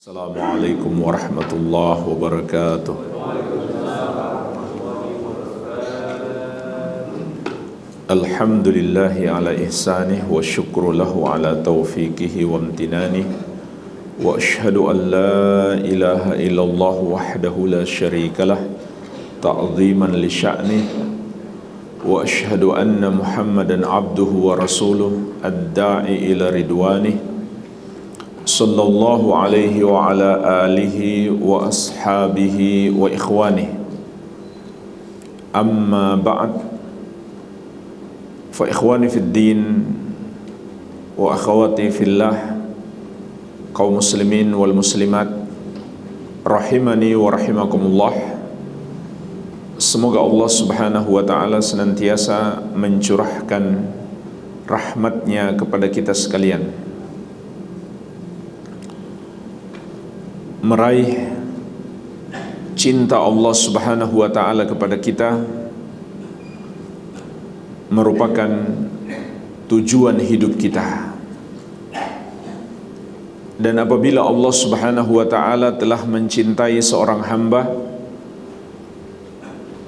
Assalamualaikum warahmatullahi wabarakatuh. Alhamdulillahi ala ihsanih wa syukru lahu ala taufiqihi wa amtinanih. Wa ashhadu an la ilaha illallah wahdahu la syarikalah ta'ziman li sya'nih. Wa ashhadu anna Muhammadan abduhu wa rasuluh ad-da'i ila ridwanih. Sallallahu alaihi wa ala alihi wa ashabihi wa ikhwanih. Amma ba'd. Fa ikhwani fid din wa akhawati fillah, kaum muslimin wal muslimat rahimani wa rahimakumullah. Semoga Allah subhanahu wa ta'ala senantiasa mencurahkan rahmatnya kepada kita sekalian, meraih cinta Allah subhanahu wa ta'ala kepada kita merupakan tujuan hidup kita. Dan apabila Allah subhanahu wa ta'ala telah mencintai seorang hamba,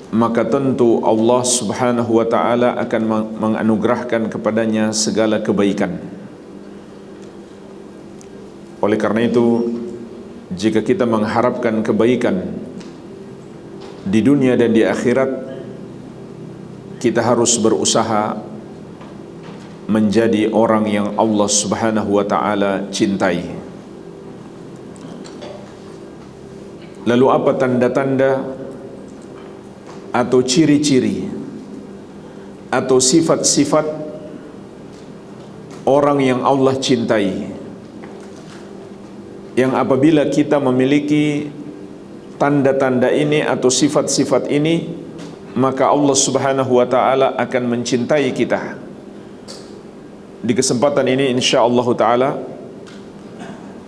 maka tentu Allah subhanahu wa ta'ala akan menganugerahkan kepadanya segala kebaikan. Oleh karena itu, jika kita mengharapkan kebaikan di dunia dan di akhirat, kita harus berusaha menjadi orang yang Allah subhanahu wa ta'ala cintai. Lalu apa tanda-tanda atau ciri-ciri atau sifat-sifat orang yang Allah cintai, yang apabila kita memiliki tanda-tanda ini atau sifat-sifat ini, maka Allah subhanahu wa ta'ala akan mencintai kita? Di kesempatan ini insyaallah ta'ala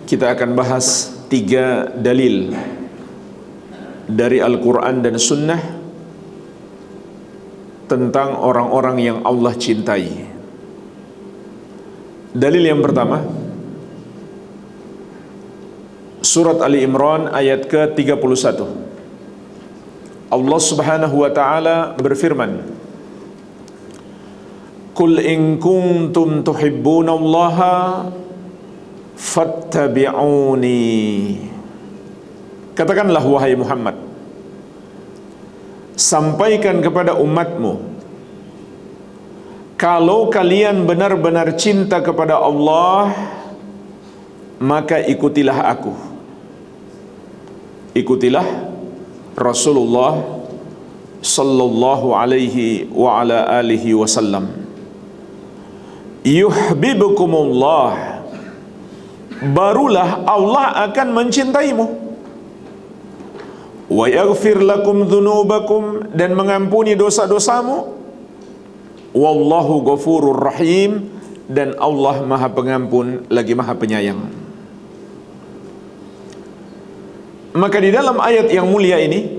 kita akan bahas 3 dalil dari Al-Quran dan Sunnah tentang orang-orang yang Allah cintai. Dalil yang pertama, Surat Ali Imran ayat ke-31. Allah subhanahu wa ta'ala berfirman, Qul in kuntum tuhibbunallaha fattabi'uni. Katakanlah wahai Muhammad, sampaikan kepada umatmu, kalau kalian benar-benar cinta kepada Allah, maka ikutilah aku, ikutilah Rasulullah sallallahu alaihi wa ala alihi wasallam. Yuhibbukumullah, barulah Allah akan mencintaimu. Wa yaghfir lakum dzunubakum, dan mengampuni dosa-dosamu. Wallahu ghafurur rahim, dan Allah Maha Pengampun lagi Maha Penyayang. Maka di dalam ayat yang mulia ini,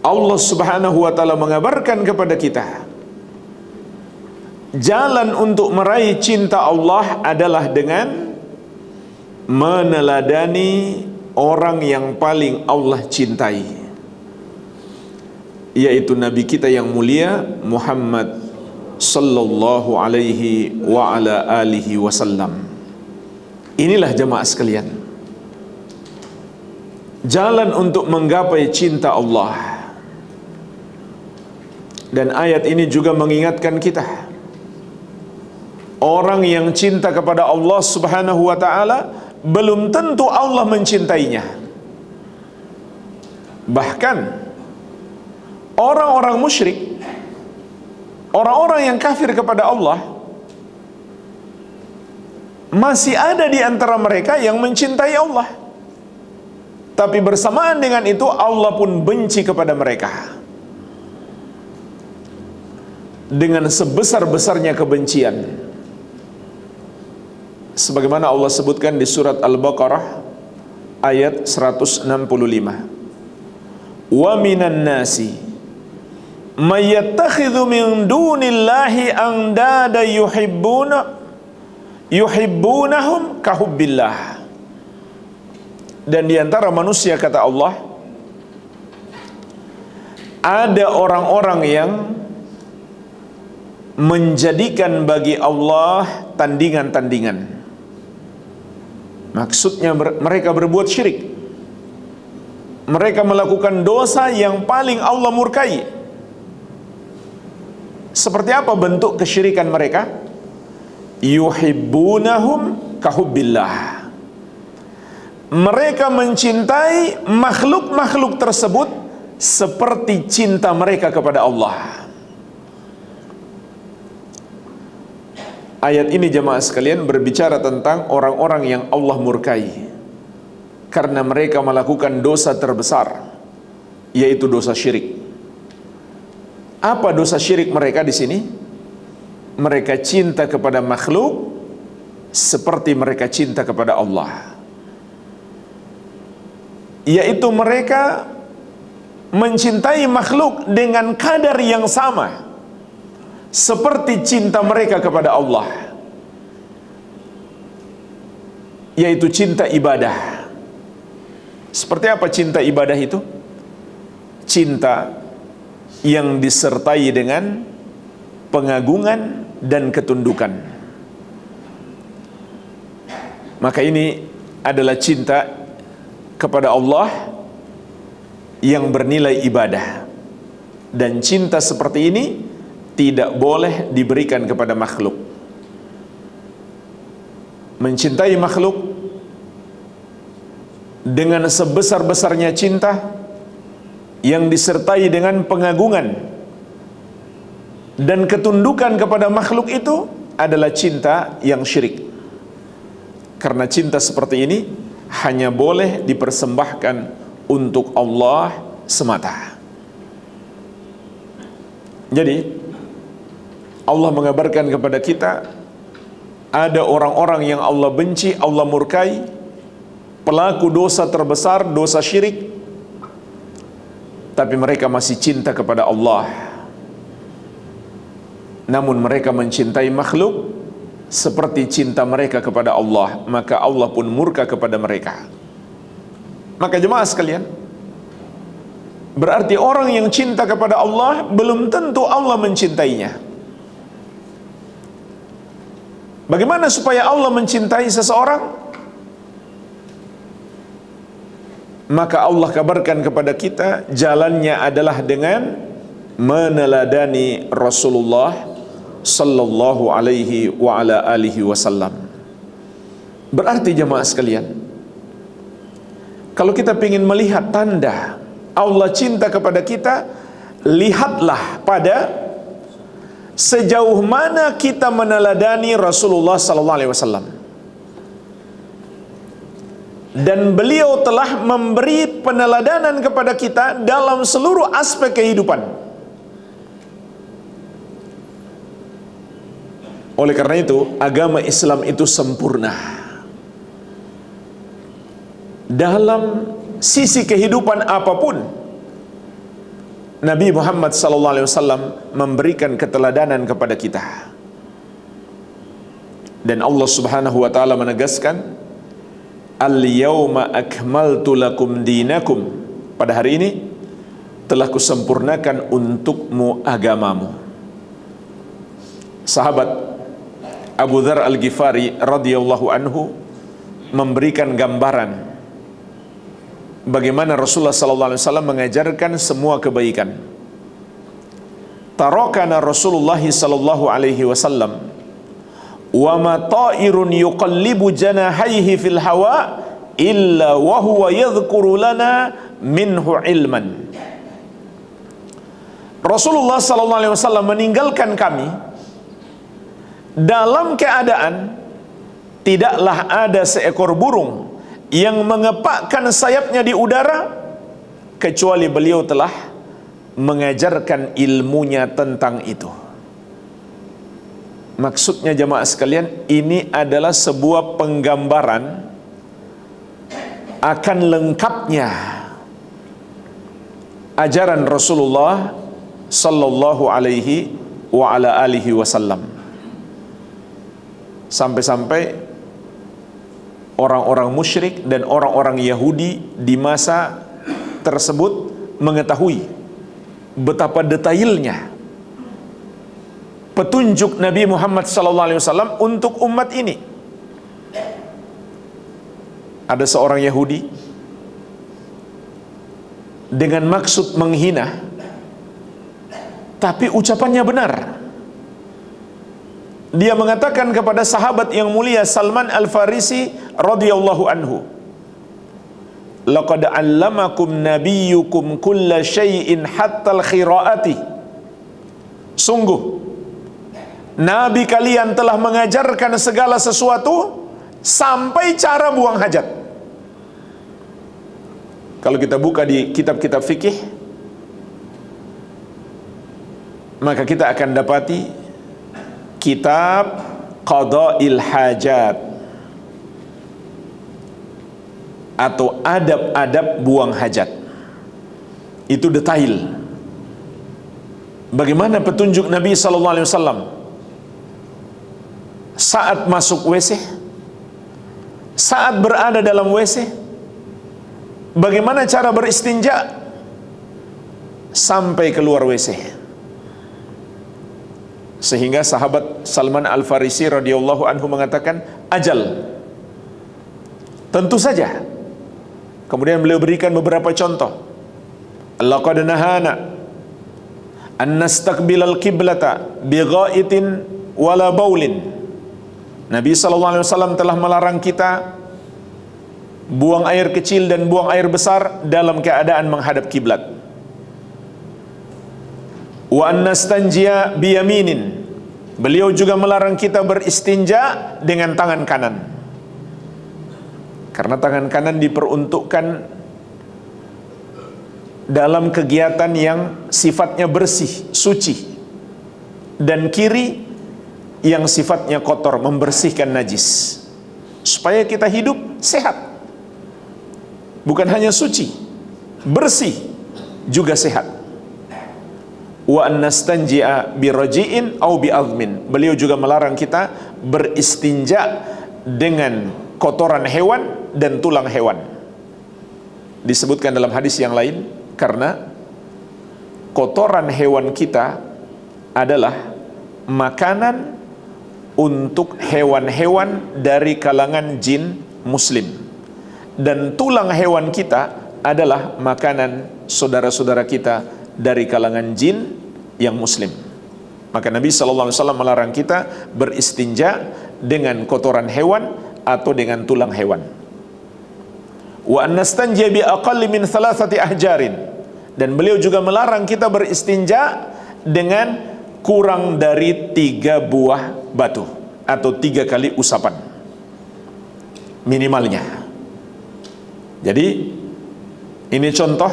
Allah subhanahu wa ta'ala mengabarkan kepada kita, jalan untuk meraih cinta Allah adalah dengan meneladani orang yang paling Allah cintai, yaitu Nabi kita yang mulia Muhammad sallallahu alaihi wa ala alihi wasallam. Inilah jemaah sekalian, jalan untuk menggapai cinta Allah. Dan ayat ini juga mengingatkan kita, orang yang cinta kepada Allah subhanahu wa ta'ala belum tentu Allah mencintainya. Bahkan orang-orang musyrik, orang-orang yang kafir kepada Allah, masih ada di antara mereka yang mencintai Allah, tapi bersamaan dengan itu Allah pun benci kepada mereka dengan sebesar-besarnya kebencian. Sebagaimana Allah sebutkan di surat Al-Baqarah ayat 165. Wa minan nasi may yattakhidhu min dunillahi andada yuhibbunahum kahubbillah Dan di antara manusia, kata Allah, ada orang-orang yang menjadikan bagi Allah tandingan-tandingan. Maksudnya mereka berbuat syirik. Mereka melakukan dosa yang paling Allah murkai. Seperti apa bentuk kesyirikan mereka? Yuhibbunahum kahubbillah. Mereka mencintai makhluk-makhluk tersebut seperti cinta mereka kepada Allah. Ayat ini jemaah sekalian berbicara tentang orang-orang yang Allah murkai karena mereka melakukan dosa terbesar, yaitu dosa syirik. Apa dosa syirik mereka di sini? Mereka cinta kepada makhluk seperti mereka cinta kepada Allah, yaitu mereka mencintai makhluk dengan kadar yang sama seperti cinta mereka kepada Allah, yaitu cinta ibadah. Seperti apa cinta ibadah itu? Cinta yang disertai dengan pengagungan dan ketundukan. Maka ini adalah cinta kepada Allah yang bernilai ibadah. Dan cinta seperti ini tidak boleh diberikan kepada makhluk. Mencintai makhluk dengan sebesar-besarnya cinta yang disertai dengan pengagungan dan ketundukan kepada makhluk itu adalah cinta yang syirik. Karena cinta seperti ini hanya boleh dipersembahkan untuk Allah semata. Jadi Allah mengabarkan kepada kita, ada orang-orang yang Allah benci, Allah murkai, pelaku dosa terbesar, dosa syirik, tapi mereka masih cinta kepada Allah. Namun mereka mencintai makhluk seperti cinta mereka kepada Allah, maka Allah pun murka kepada mereka. Maka jemaah sekalian, berarti orang yang cinta kepada Allah belum tentu Allah mencintainya. Bagaimana supaya Allah mencintai seseorang? Maka Allah kabarkan kepada kita, jalannya adalah dengan meneladani Rasulullah sallallahu alaihi wa ala alihi wasallam. Berarti jemaah sekalian, kalau kita ingin melihat tanda Allah cinta kepada kita, lihatlah pada sejauh mana kita meneladani Rasulullah sallallahu alaihi wasallam. Dan beliau telah memberi peneladanan kepada kita dalam seluruh aspek kehidupan. Oleh karena itu, agama Islam itu sempurna dalam sisi kehidupan apapun. Nabi Muhammad SAW memberikan keteladanan kepada kita. Dan Allah Subhanahu wa taala menegaskan, "Al-yauma akmaltu lakum dinakum." Pada hari ini telah kusempurnakan untukmu agamamu. Sahabat Abu Dzar Al-Ghifari radhiyallahu anhu memberikan gambaran bagaimana Rasulullah SAW mengajarkan semua kebaikan. Tarakana Rasulullah SAW wa ma ta'irun yuqallibu janahaihi fil hawa illa wa huwa yadhkuru lana minhu ilman. Rasulullah SAW meninggalkan kami dalam keadaan tidaklah ada seekor burung yang mengepakkan sayapnya di udara kecuali beliau telah mengajarkan ilmunya tentang itu. Maksudnya jemaah sekalian, ini adalah sebuah penggambaran akan lengkapnya ajaran Rasulullah sallallahu alaihi wa ala alihi wasallam. Sampai-sampai orang-orang musyrik dan orang-orang Yahudi di masa tersebut mengetahui betapa detailnya petunjuk Nabi Muhammad SAW untuk umat ini. Ada seorang Yahudi dengan maksud menghina, tapi ucapannya benar. Dia mengatakan kepada sahabat yang mulia Salman Al-Farisi radhiyallahu anhu, "Laqad 'allamakum nabiyyukum kulla syai'in hatta al-khiraati." Sungguh Nabi kalian telah mengajarkan segala sesuatu sampai cara buang hajat. Kalau kita buka di kitab-kitab fikih, maka kita akan dapati kitab Qada'il Hajat atau adab-adab buang hajat. Itu detail bagaimana petunjuk Nabi SAW saat masuk WC, saat berada dalam WC, bagaimana cara beristinja sampai keluar WC. Sehingga sahabat Salman Al-Farisi radhiyallahu anhu mengatakan, ajal, tentu saja. Kemudian beliau berikan beberapa contoh. Laqad nahana an nastaqbilal qiblata bi ghaitin wala baulin. Nabi SAW telah melarang kita buang air kecil dan buang air besar dalam keadaan menghadap kiblat. Wa an nastanjiya biyaminin. Beliau juga melarang kita beristinja dengan tangan kanan. Karena tangan kanan diperuntukkan dalam kegiatan yang sifatnya bersih, suci. Dan kiri yang sifatnya kotor, membersihkan najis. Supaya kita hidup sehat. Bukan hanya suci, bersih, juga sehat. Wa an nastanji'a bi raji'in au bi azmin. Beliau juga melarang kita beristinja dengan kotoran hewan dan tulang hewan. Disebutkan dalam hadis yang lain, karena kotoran hewan kita adalah makanan untuk hewan-hewan dari kalangan jin muslim, dan tulang hewan kita adalah makanan saudara-saudara kita dari kalangan jin yang muslim. Maka Nabi SAW melarang kita beristinja dengan kotoran hewan atau dengan tulang hewan. Wa an nastanjiya bi aqalli min 3 ahjarin. Dan beliau juga melarang kita beristinja dengan kurang dari 3 buah batu atau 3 kali usapan minimalnya. Jadi ini contoh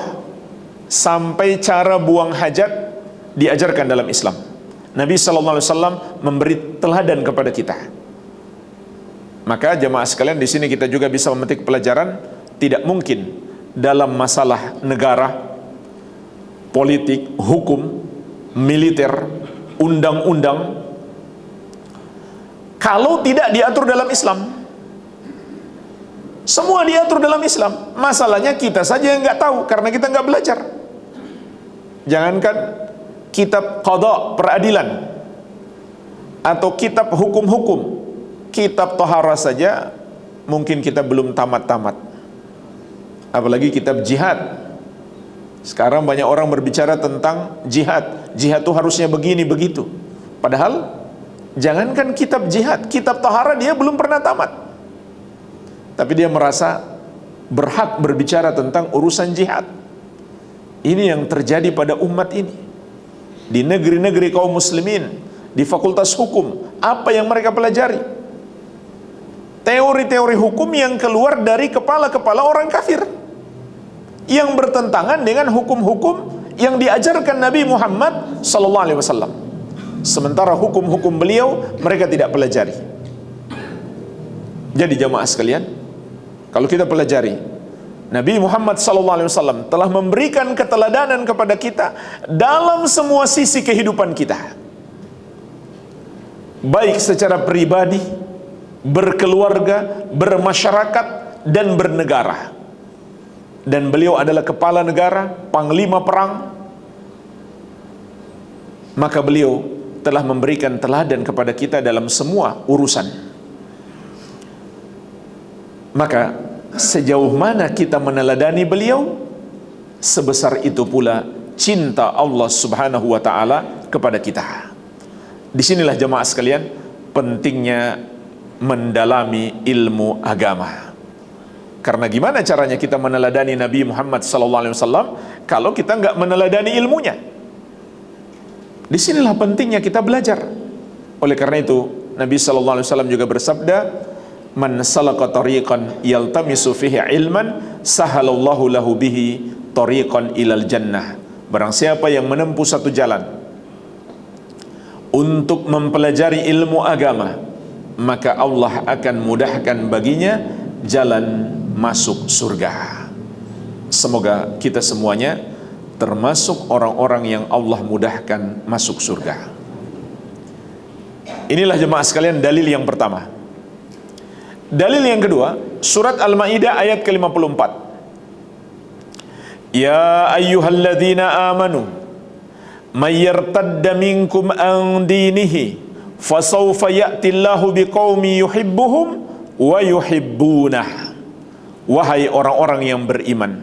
sampai cara buang hajat diajarkan dalam Islam. Nabi SAW memberi teladan kepada kita. Maka jemaah sekalian, di sini kita juga bisa memetik pelajaran, tidak mungkin dalam masalah negara, politik, hukum, militer, undang-undang, kalau tidak diatur dalam Islam. Semua diatur dalam Islam. Masalahnya kita saja yang nggak tahu karena kita nggak belajar. Jangankan kitab qada, peradilan, atau kitab hukum-hukum, kitab tohara saja mungkin kita belum tamat-tamat. Apalagi kitab jihad. Sekarang banyak orang berbicara tentang jihad. Jihad itu harusnya begini begitu. Padahal jangankan kitab jihad, kitab tohara dia belum pernah tamat. Tapi dia merasa berhak berbicara tentang urusan jihad. Ini yang terjadi pada umat ini. Di negeri-negeri kaum muslimin, di fakultas hukum, apa yang mereka pelajari? Teori-teori hukum yang keluar dari kepala-kepala orang kafir, yang bertentangan dengan hukum-hukum yang diajarkan Nabi Muhammad SAW. Sementara hukum-hukum beliau mereka tidak pelajari. Jadi jamaah sekalian, kalau kita pelajari, Nabi Muhammad SAW telah memberikan keteladanan kepada kita dalam semua sisi kehidupan kita, baik secara pribadi, berkeluarga, bermasyarakat, dan bernegara. Dan beliau adalah kepala negara, panglima perang. Maka beliau telah memberikan teladan kepada kita dalam semua urusan. Maka sejauh mana kita meneladani beliau, sebesar itu pula cinta Allah Subhanahu wa taala kepada kita. Disinilah jemaah sekalian pentingnya mendalami ilmu agama. Karena gimana caranya kita meneladani Nabi Muhammad SAW kalau kita nggak meneladani ilmunya? Disinilah pentingnya kita belajar. Oleh karena itu Nabi SAW juga bersabda, "Man salaka tariqan yaltamisu fihi ilman, sahalallahu lahu bihi tariqan ilal jannah." Barang siapa yang menempuh satu jalan untuk mempelajari ilmu agama, maka Allah akan mudahkan baginya jalan masuk surga. Semoga kita semuanya termasuk orang-orang yang Allah mudahkan masuk surga. Inilah jemaah sekalian dalil yang pertama. Dalil yang kedua, surat Al-Maidah ayat ke-54. Ya ayyuhalladzina amanu may yartadda minkum an dinihi fasawfa ya'tillahu biqaumin yuhibbuhum wa yuhibbunah. Wahai orang-orang yang beriman,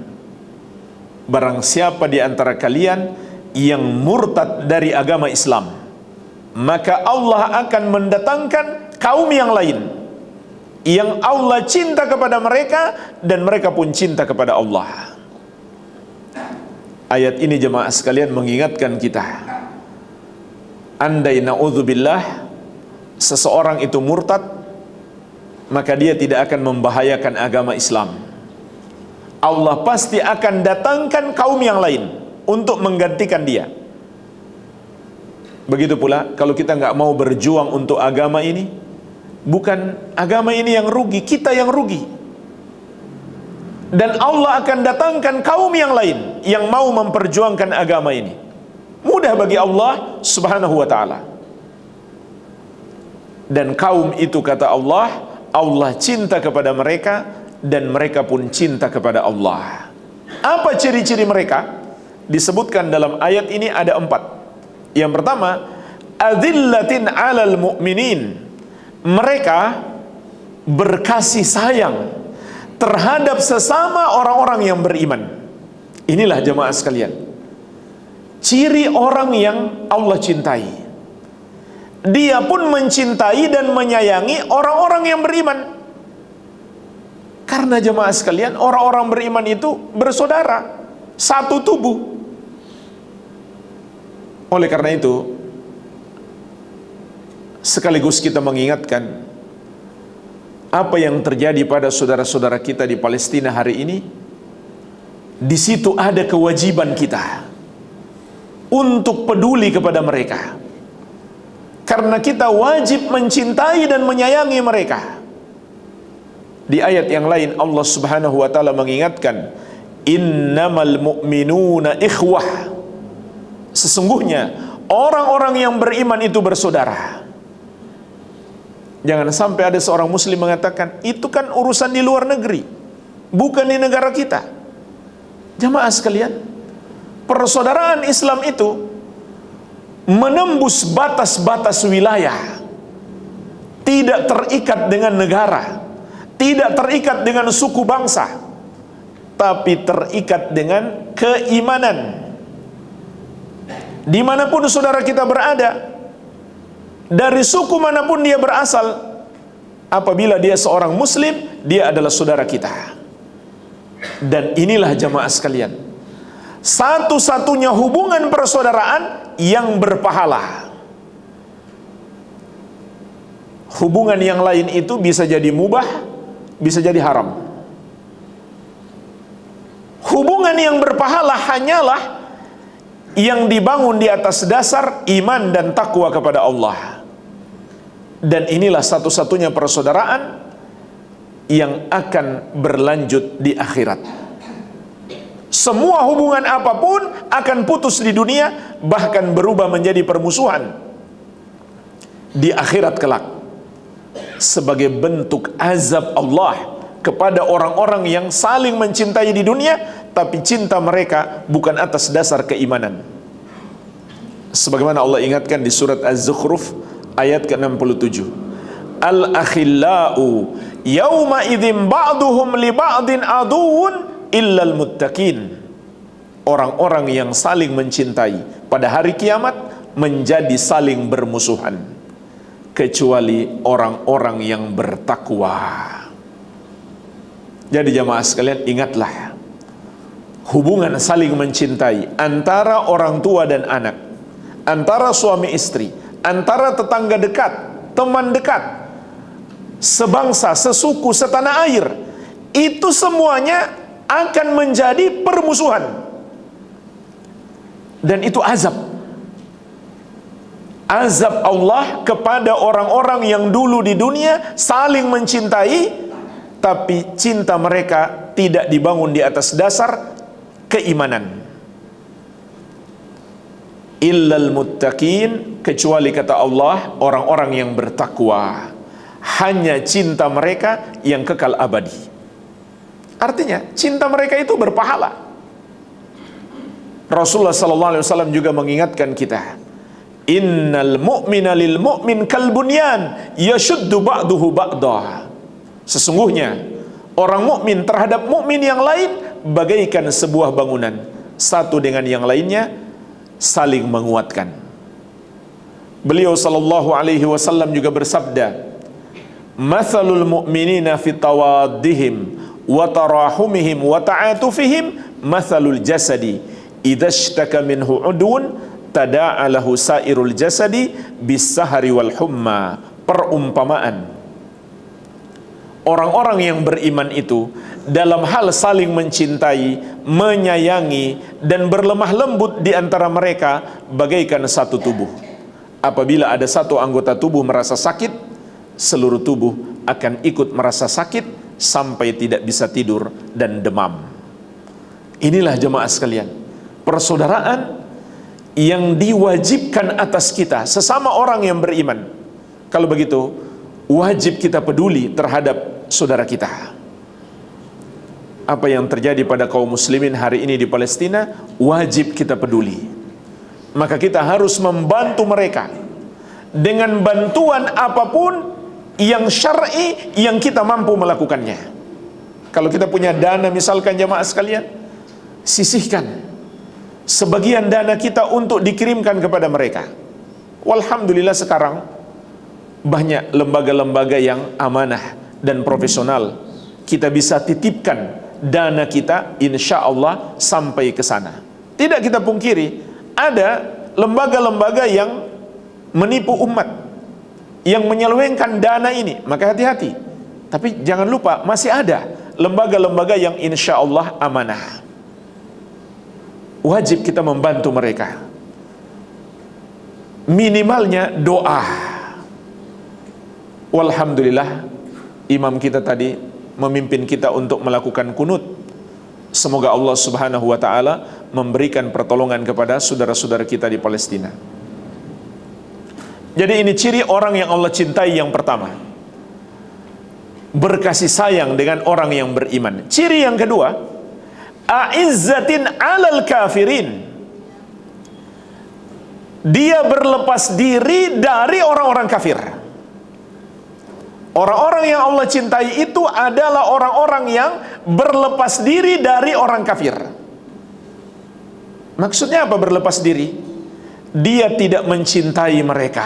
barang siapa di antara kalian yang murtad dari agama Islam, maka Allah akan mendatangkan kaum yang lain yang Allah cinta kepada mereka dan mereka pun cinta kepada Allah. Ayat ini jemaah sekalian mengingatkan kita, andai na'udzubillah seseorang itu murtad, maka dia tidak akan membahayakan agama Islam. Allah pasti akan datangkan kaum yang lain untuk menggantikan dia. Begitu pula kalau kita nggak mau berjuang untuk agama ini, bukan agama ini yang rugi, kita yang rugi. Dan Allah akan datangkan kaum yang lain yang mau memperjuangkan agama ini. Mudah bagi Allah Subhanahu wa ta'ala. Dan kaum itu kata Allah, Allah cinta kepada mereka dan mereka pun cinta kepada Allah. Apa ciri-ciri mereka? Disebutkan dalam ayat ini ada 4. Yang pertama, adzillatin 'alal mu'minin. Mereka berkasih sayang terhadap sesama orang-orang yang beriman. Inilah jemaah sekalian, ciri orang yang Allah cintai. Dia pun mencintai dan menyayangi orang-orang yang beriman. Karena jemaah sekalian, orang-orang beriman itu bersaudara, satu tubuh. Oleh karena itu, sekaligus kita mengingatkan apa yang terjadi pada saudara-saudara kita di Palestina hari ini. Di situ ada kewajiban kita untuk peduli kepada mereka. Karena kita wajib mencintai dan menyayangi mereka. Di ayat yang lain Allah Subhanahu wa taala mengingatkan, innamal mu'minuna ikhwah. Sesungguhnya orang-orang yang beriman itu bersaudara. Jangan sampai ada seorang muslim mengatakan, itu kan urusan di luar negeri, bukan di negara kita. Jamaah sekalian, persaudaraan Islam itu menembus batas-batas wilayah, tidak terikat dengan negara, tidak terikat dengan suku bangsa, tapi terikat dengan keimanan. Dimanapun saudara kita berada, dari suku manapun dia berasal, apabila dia seorang muslim, dia adalah saudara kita. Dan inilah jamaah sekalian, satu-satunya hubungan persaudaraan yang berpahala. Hubungan yang lain itu bisa jadi mubah, bisa jadi haram. Hubungan yang berpahala hanyalah yang dibangun di atas dasar iman dan takwa kepada Allah. Dan inilah satu-satunya persaudaraan yang akan berlanjut di akhirat. Semua hubungan apapun akan putus di dunia, bahkan berubah menjadi permusuhan di akhirat kelak. sebagai bentuk azab Allah kepada orang-orang yang saling mencintai di dunia, tapi cinta mereka bukan atas dasar keimanan. Sebagaimana Allah ingatkan di surat Az-Zukhruf ayat ke-67, Al-akhillau yawma idzin ba'duhum li ba'din aduwwun illal muttaqin. Orang-orang yang saling mencintai pada hari kiamat menjadi saling bermusuhan, kecuali orang-orang yang bertakwa. Jadi jamaah sekalian, ingatlah hubungan saling mencintai antara orang tua dan anak, antara suami istri, antara tetangga dekat, teman dekat, sebangsa, sesuku, setanah air, itu semuanya akan menjadi permusuhan. Dan itu azab. Azab Allah kepada orang-orang yang dulu di dunia saling mencintai, tapi cinta mereka tidak dibangun di atas dasar keimanan. Illal muttaqin, kecuali kata Allah orang-orang yang bertakwa, hanya cinta mereka yang kekal abadi. Artinya cinta mereka itu berpahala. Rasulullah SAW juga mengingatkan kita, innal mu'mina lil mu'min kal bunyan yashuddu ba'duhu ba'dah. Sesungguhnya orang mukmin terhadap mukmin yang lain bagaikan sebuah bangunan, satu dengan yang lainnya saling menguatkan. Beliau sallallahu alaihi wasallam juga bersabda, mathalul mu'minina fi tawaddihim wa tarahumihim wa ta'atufihim mathalul jasadi idza ishtaka minhu udwun tada'a lahu sairul jasadi bis-sahari wal humma. Perumpamaan orang-orang yang beriman itu dalam hal saling mencintai, menyayangi, dan berlemah lembut di antara mereka bagaikan satu tubuh. Apabila ada satu anggota tubuh merasa sakit, seluruh tubuh akan ikut merasa sakit sampai tidak bisa tidur dan demam. Inilah jemaah sekalian, persaudaraan yang diwajibkan atas kita sesama orang yang beriman. Kalau begitu, wajib kita peduli terhadap saudara kita. Apa yang terjadi pada kaum muslimin hari ini di Palestina, wajib kita peduli. Maka kita harus membantu mereka dengan bantuan apapun yang syar'i yang kita mampu melakukannya. Kalau kita punya dana, misalkan jamaah sekalian, sisihkan sebagian dana kita untuk dikirimkan kepada mereka. Walhamdulillah sekarang banyak lembaga-lembaga yang amanah dan profesional. Kita bisa titipkan dana kita, insya Allah sampai ke sana. Tidak kita pungkiri, ada lembaga-lembaga yang menipu umat, yang menyelewengkan dana ini. Maka hati-hati. Tapi jangan lupa, masih ada lembaga-lembaga yang insya Allah amanah. Wajib kita membantu mereka. Minimalnya doa. Walhamdulillah, imam kita tadi memimpin kita untuk melakukan kunut. Semoga Allah Subhanahu wa taala memberikan pertolongan kepada saudara-saudara kita di Palestina. Jadi ini ciri orang yang Allah cintai yang pertama, berkasih sayang dengan orang yang beriman. Ciri yang kedua, a'izzatin 'alal kafirin. Dia berlepas diri dari orang-orang kafir. Orang-orang yang Allah cintai itu adalah orang-orang yang berlepas diri dari orang kafir. Maksudnya apa berlepas diri? Dia tidak mencintai mereka,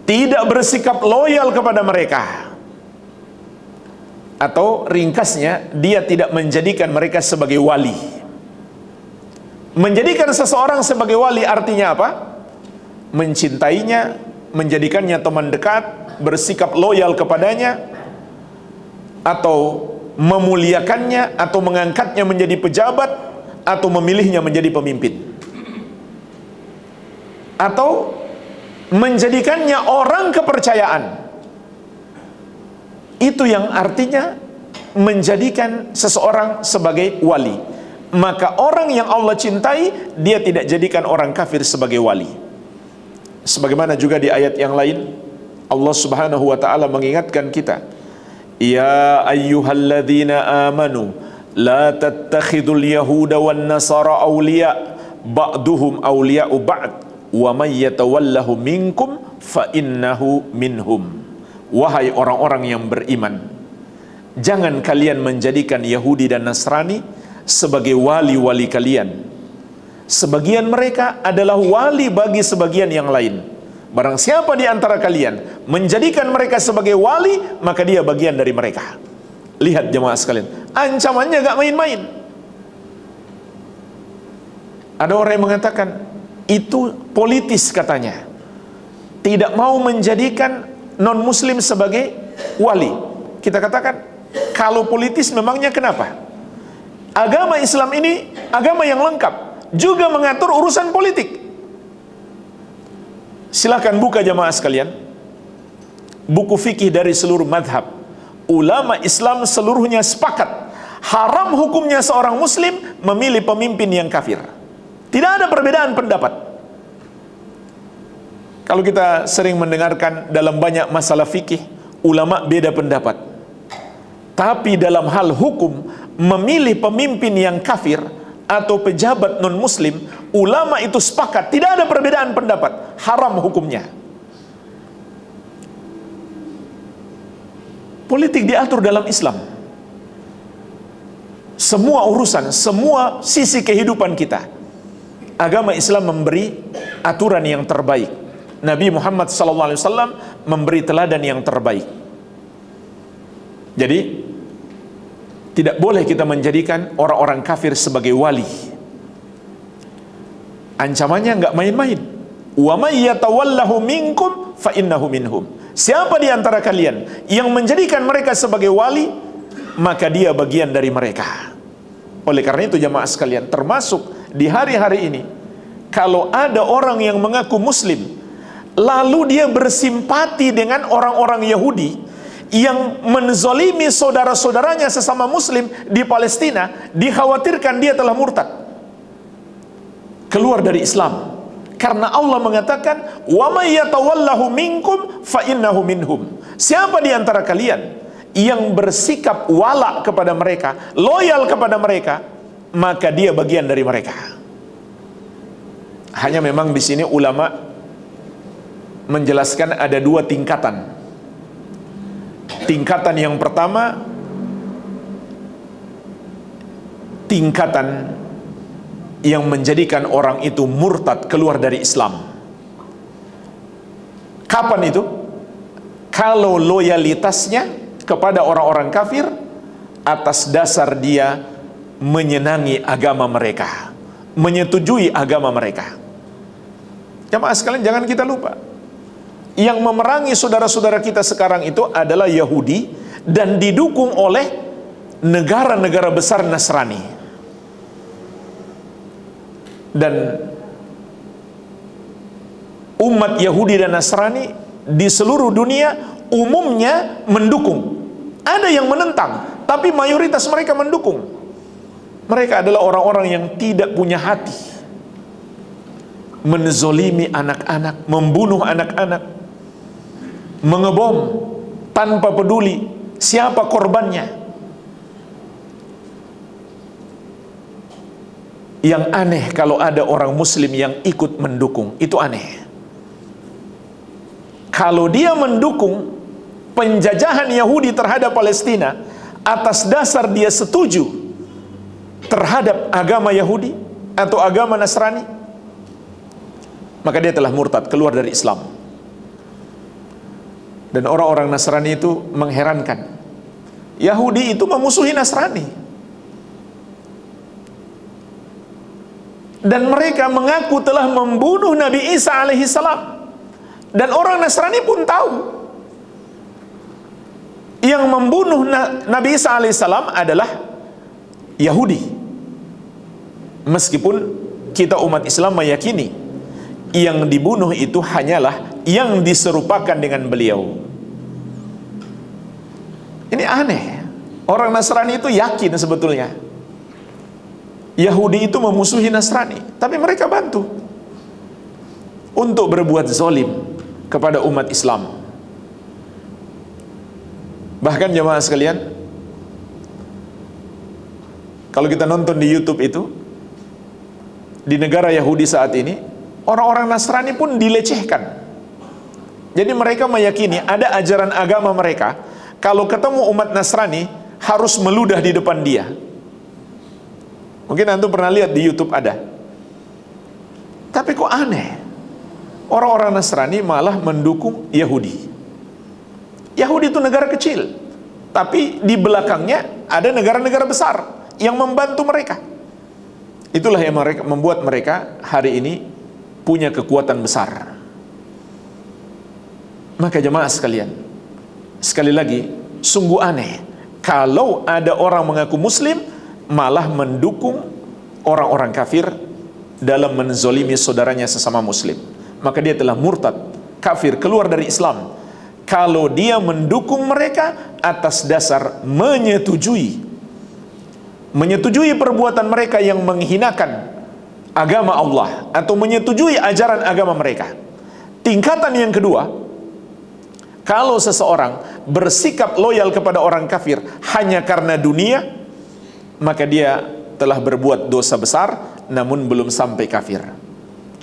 tidak bersikap loyal kepada mereka, atau ringkasnya, dia tidak menjadikan mereka sebagai wali. Menjadikan seseorang sebagai wali artinya apa? Mencintainya, menjadikannya teman dekat, bersikap loyal kepadanya, atau memuliakannya, atau mengangkatnya menjadi pejabat, atau memilihnya menjadi pemimpin, atau menjadikannya orang kepercayaan. Itu yang artinya menjadikan seseorang sebagai wali. Maka orang yang Allah cintai, dia tidak jadikan orang kafir sebagai wali. Sebagaimana juga di ayat yang lain, Allah Subhanahu wa taala mengingatkan kita, ya ayyuhalladzina amanu la tattakhidul yahuda wan nasara awliya ba'duhum awliya'u ba'd wa may yatawallahu minkum fa innahu minhum. Wahai orang-orang yang beriman, jangan kalian menjadikan Yahudi dan Nasrani sebagai wali-wali kalian. Sebagian mereka adalah wali bagi sebagian yang lain. Barang siapa di antara kalian menjadikan mereka sebagai wali, maka dia bagian dari mereka. Lihat jemaah sekalian, ancamannya gak main-main. Ada orang yang mengatakan itu politis katanya, tidak mau menjadikan non-muslim sebagai wali. Kita katakan, kalau politis memangnya kenapa? Agama Islam ini agama yang lengkap, juga mengatur urusan politik. Silakan buka jamaah sekalian buku fikih dari seluruh madhab. Ulama Islam seluruhnya sepakat haram hukumnya seorang muslim memilih pemimpin yang kafir. Tidak ada perbedaan pendapat. Kalau kita sering mendengarkan dalam banyak masalah fikih, ulama beda pendapat. Tapi dalam hal hukum, memilih pemimpin yang kafir atau pejabat non-muslim, ulama itu sepakat, tidak ada perbedaan pendapat, haram hukumnya. Politik diatur dalam Islam. Semua urusan, semua sisi kehidupan kita, agama Islam memberi aturan yang terbaik. Nabi Muhammad SAW memberi teladan yang terbaik. Jadi tidak boleh kita menjadikan orang-orang kafir sebagai wali. Ancamannya enggak main-main. Wa may yatawallahu minkum fa innahu minhum. Siapa di antara kalian yang menjadikan mereka sebagai wali, maka dia bagian dari mereka. Oleh karena itu jamaah sekalian, termasuk di hari-hari ini, kalau ada orang yang mengaku muslim, lalu dia bersimpati dengan orang-orang Yahudi yang menzolimi saudara-saudaranya sesama muslim di Palestina, dikhawatirkan dia telah murtad, keluar dari Islam. Karena Allah mengatakan, wa may yatawallahu minkum fa innahu minhum. Siapa di antara kalian yang bersikap wala kepada mereka, loyal kepada mereka, maka dia bagian dari mereka. Hanya memang di sini ulama menjelaskan ada dua tingkatan. Tingkatan yang pertama, tingkatan yang menjadikan orang itu murtad, keluar dari Islam. Kapan itu? Kalau loyalitasnya kepada orang-orang kafir atas dasar dia menyenangi agama mereka, menyetujui agama mereka. Jamaah sekalian, jangan kita lupa, yang memerangi saudara-saudara kita sekarang itu adalah Yahudi dan didukung oleh negara-negara besar Nasrani. Dan umat Yahudi dan Nasrani di seluruh dunia umumnya mendukung. Ada yang menentang, tapi mayoritas mereka mendukung. Mereka adalah orang-orang yang tidak punya hati, menzolimi anak-anak, membunuh anak-anak, mengebom tanpa peduli siapa korbannya. Yang aneh kalau ada orang muslim yang ikut mendukung, itu aneh. Kalau dia mendukung penjajahan Yahudi terhadap Palestina atas dasar dia setuju terhadap agama Yahudi atau agama Nasrani, maka dia telah murtad, keluar dari Islam. Dan orang-orang Nasrani itu mengherankan. Yahudi itu memusuhi Nasrani, dan mereka mengaku telah membunuh Nabi Isa alaihissalam. Dan orang Nasrani pun tahu yang membunuh Nabi Isa alaihissalam adalah Yahudi. Meskipun kita umat Islam meyakini yang dibunuh itu hanyalah yang diserupakan dengan beliau. Ini aneh. Orang Nasrani itu yakin sebetulnya Yahudi itu memusuhi Nasrani, tapi mereka bantu untuk berbuat zalim kepada umat Islam. Bahkan jemaah sekalian, kalau kita nonton di YouTube itu, di negara Yahudi saat ini, orang-orang Nasrani pun dilecehkan. Jadi mereka meyakini ada ajaran agama mereka, kalau ketemu umat Nasrani harus meludah di depan dia. Mungkin antum pernah lihat di YouTube ada. Tapi kok aneh, orang-orang Nasrani malah mendukung Yahudi. Yahudi itu negara kecil, tapi di belakangnya ada negara-negara besar yang membantu mereka. Itulah yang membuat mereka hari ini punya kekuatan besar. Maka jemaah sekalian, sekali lagi, sungguh aneh kalau ada orang mengaku muslim malah mendukung orang-orang kafir dalam menzolimi saudaranya sesama muslim. Maka dia telah murtad, kafir, keluar dari Islam. Kalau dia mendukung mereka atas dasar menyetujui perbuatan mereka yang menghinakan agama Allah atau menyetujui ajaran agama mereka. Tingkatan yang kedua, kalau seseorang bersikap loyal kepada orang kafir hanya karena dunia, maka dia telah berbuat dosa besar namun belum sampai kafir.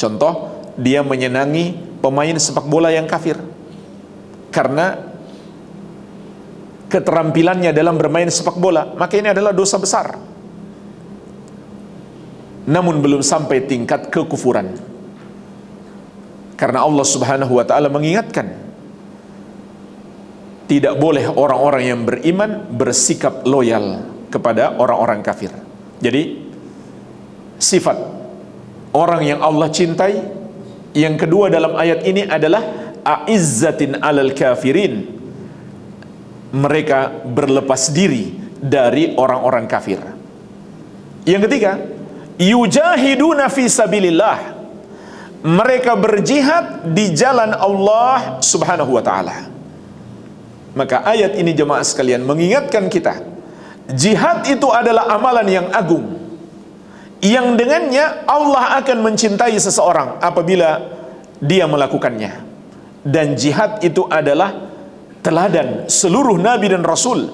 Contoh, dia menyenangi pemain sepak bola yang kafir karena keterampilannya dalam bermain sepak bola, maka ini adalah dosa besar namun belum sampai tingkat kekufuran. Karena Allah Subhanahu wa ta'ala mengingatkan, tidak boleh orang-orang yang beriman bersikap loyal kepada orang-orang kafir. Jadi sifat orang yang Allah cintai yang kedua dalam ayat ini adalah a'izzatin 'alal kafirin. Mereka berlepas diri dari orang-orang kafir. Yang ketiga, yujahiduna fi sabilillah. Mereka berjihad di jalan Allah Subhanahu wa ta'ala. Maka ayat ini jemaah sekalian mengingatkan kita, jihad itu adalah amalan yang agung, yang dengannya Allah akan mencintai seseorang apabila dia melakukannya. Dan jihad itu adalah teladan seluruh nabi dan rasul